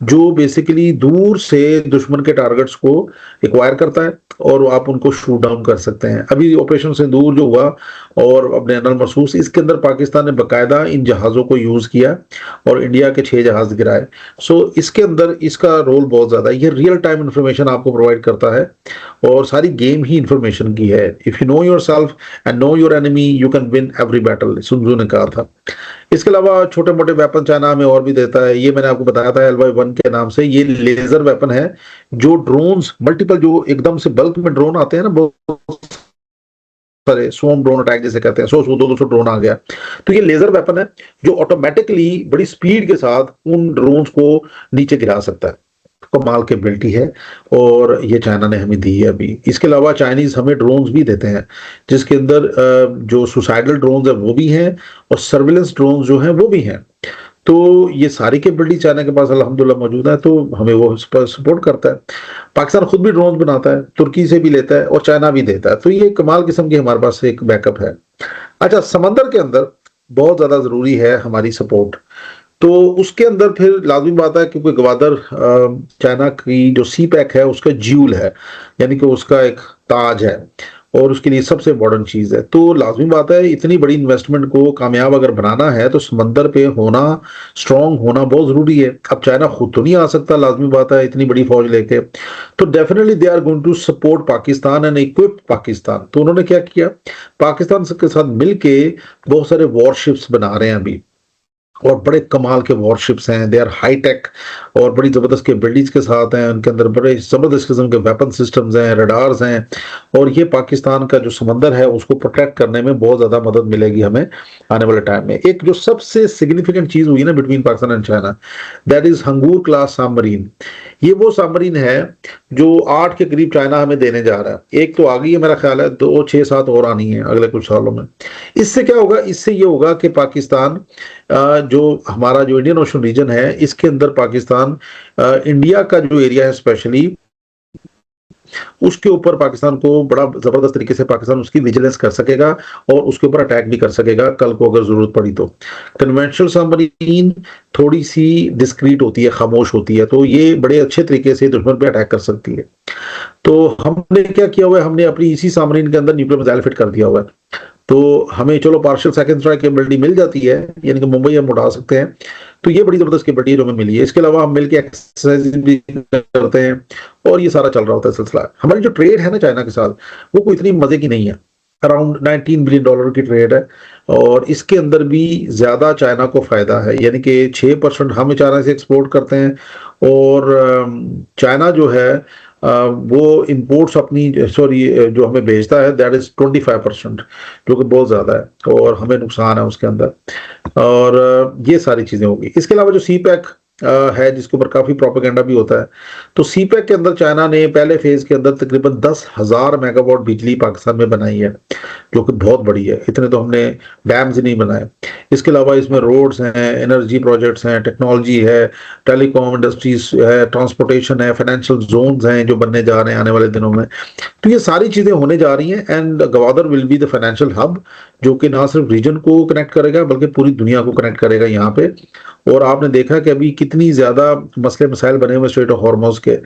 जो बेसिकली दूर से दुश्मन के टारगेट्स को एक्वायर करता है और आप उनको शूट डाउन कर सकते हैं। अभी ऑपरेशन से दूर जो हुआ और अपने अनल महसूस, इसके अंदर पाकिस्तान ने बाकायदा इन जहाज़ों को यूज़ किया और इंडिया के 6 जहाज़ गिराए। सो इसके अंदर इसका रोल बहुत ज़्यादा है। ये रियल टाइम इंफॉर्मेशन आपको प्रोवाइड करता है, और सारी गेम ही इंफॉर्मेशन की है। If you know your self and know your enemy, you can win every battle, sun Tzu ने कहा था। इसके अलावा छोटे मोटे वेपन चाइना में और भी देता है। ये मैंने आपको बताया था LY-1 के नाम से, ये लेजर वेपन है, जो ड्रोन्स मल्टीपल, जो एकदम से बल्क में ड्रोन आते हैं ना, बहुत सारे स्वॉर्म ड्रोन अटैक जिसे कहते हैं, 100-200 ड्रोन आ गया, तो ये लेजर वेपन है जो ऑटोमेटिकली बड़ी स्पीड के साथ उन ड्रोन्स को नीचे गिरा सकता है। कमाल की एबिलिटी है, और ये चाइना ने हमें दी है अभी। इसके अलावा चाइनीज हमें ड्रोन्स भी देते हैं, जिसके अंदर जो सुसाइडल ड्रोन्स है वो भी हैं, और सर्विलेंस ड्रोन्स जो हैं वो भी हैं। तो ये सारी कैपेबिलिटी चाइना के पास अल्हम्दुलिल्लाह मौजूद है, तो हमें वो सपोर्ट करता है। पाकिस्तान खुद भी ड्रोन बनाता है, तुर्की से भी लेता है, और चाइना भी देता है। तो ये कमाल किस्म की हमारे पास एक बैकअप है। अच्छा, समंदर के अंदर बहुत ज्यादा जरूरी है हमारी सपोर्ट, तो उसके अंदर फिर लाजमी बात है, क्योंकि गवादर चाइना की जो सी पैक है उसका ज्यूल है, यानी कि उसका एक ताज है, और उसके लिए सबसे इम्पोर्टेंट चीज है। तो लाजमी बात है, इतनी बड़ी इन्वेस्टमेंट को कामयाब अगर बनाना है तो समंदर पे होना, स्ट्रांग होना बहुत जरूरी है। अब चाइना खुद तो नहीं आ सकता, लाजमी बात है, इतनी बड़ी फौज लेके, तो definitely they are going to support Pakistan and equip Pakistan. तो उन्होंने क्या किया, पाकिस्तान के साथ मिलके बहुत सारे वॉरशिप्स बना रहे हैं अभी, और बड़े कमाल के वॉरशिप्स हैं, दे आर हाई टेक और बड़ी जबरदस्त कैपेबिलिटीज के साथ हैं। उनके अंदर बड़े जबरदस्त किस्म के वेपन सिस्टम्स हैं, रडार्स हैं, और ये पाकिस्तान का जो समंदर है उसको प्रोटेक्ट करने में बहुत ज्यादा मदद मिलेगी हमें आने वाले टाइम में। एक जो सबसे सिग्निफिकेंट चीज हुई ना between Pakistan and China, that is Hangor class submarine. ये वो सबमरीन है जो 8 के करीब चाइना हमें देने जा रहा है। एक तो आ गई है, मेरा ख्याल है 2, 6, 7 और आनी है अगले कुछ सालों में। इससे क्या होगा, इससे ये होगा कि पाकिस्तान जो हमारा जो इंडियन ओशन रीजन है, इसके अंदर पाकिस्तान इंडिया का जो एरिया है स्पेशली, उसके ऊपर पाकिस्तान को बड़ा जबरदस्त तरीके से पाकिस्तान उसकी विजिलेंस कर सकेगा और उसके ऊपर अटैक भी कर सकेगा कल को अगर जरूरत पड़ी तो। कन्वेंशनल सबमरीन थोड़ी सी डिस्क्रीट होती है, खामोश होती है, तो ये बड़े अच्छे तरीके से दुश्मन पे अटैक कर सकती है। तो हमने क्या किया हुआ है, हमने अपनी इसी सबमरीन के अंदर न्यूक्लियर मिसाइल फिट कर दिया हुआ है। तो हमें चलो पार्शियल सेकंड स्ट्राइक कैपेबिलिटी मिल जाती है, यानी कि मुंबई हम उठा सकते हैं, तो ये बड़ी जबरदस्त कैपेबिलिटी जो हमें मिली है। इसके अलावा हम मिलकर एक्सरसाइज भी करते हैं और ये सारा चल रहा होता है सिलसिला। हमारी जो ट्रेड है ना चाइना के साथ, वो कोई इतनी मजे की नहीं है। अराउंड $19 बिलियन की ट्रेड है और इसके अंदर भी ज्यादा चाइना को फायदा है, यानी कि 6% हम चाइना से एक्सपोर्ट करते हैं और चाइना जो है वो इंपोर्ट्स अपनी जो हमें भेजता है दैट इज 25%, जो कि बहुत ज्यादा है और हमें नुकसान है उसके अंदर। और ये सारी चीजें होगी। इसके अलावा जो सी पैक है जिसके ऊपर काफी प्रोपेगेंडा भी होता है, तो सी पैक के अंदर चाइना ने पहले फेज के अंदर तकरीबन 10,000 मेगावाट बिजली पाकिस्तान में बनाई है, जो कि बहुत बड़ी है। इतने तो हमने डैम्स नहीं बनाए। इसके अलावा इसमें रोड्स हैं, एनर्जी प्रोजेक्ट्स हैं, टेक्नोलॉजी है, टेलीकॉम इंडस्ट्रीज है, ट्रांसपोर्टेशन है, फाइनेंशियल जोन्स हैं जो बनने जा रहे हैं आने वाले दिनों में। तो ये सारी चीजें होने जा रही हैं and Gwadar will be the financial hub, जो कि ना सिर्फ रीजन को कनेक्ट करेगा बल्कि पूरी दुनिया को कनेक्ट करेगा यहाँ पे। और आपने देखा कि अभी कितनी ज्यादा मसले मसाइल बने हुए स्ट्रेट ऑफ हॉर्मोज के,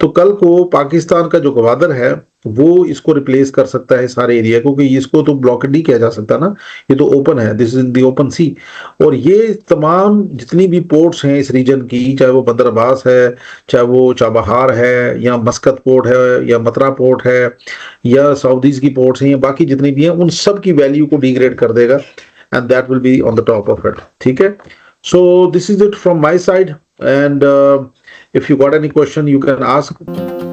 तो कल को पाकिस्तान का जो गवादर है वो इसको रिप्लेस कर सकता है सारे एरिया को, क्योंकि इसको तो ब्लॉकेड नहीं किया जा सकता ना, ये तो ओपन है, this is in the open sea. और ये तमाम जितनी भी पोर्ट्स हैं इस रीजन की, चाहे वो बंदर अब्बास है, चाहे वो चाबहार है, या मस्कत पोर्ट है, या मतरा पोर्ट है, या सऊदीज की पोर्ट्स हैं, या बाकी जितनी भी हैं, उन सब की वैल्यू को डिग्रेड कर देगा and that will be on the top of it. ठीक है, सो this is it from my side and if you got any question you can ask.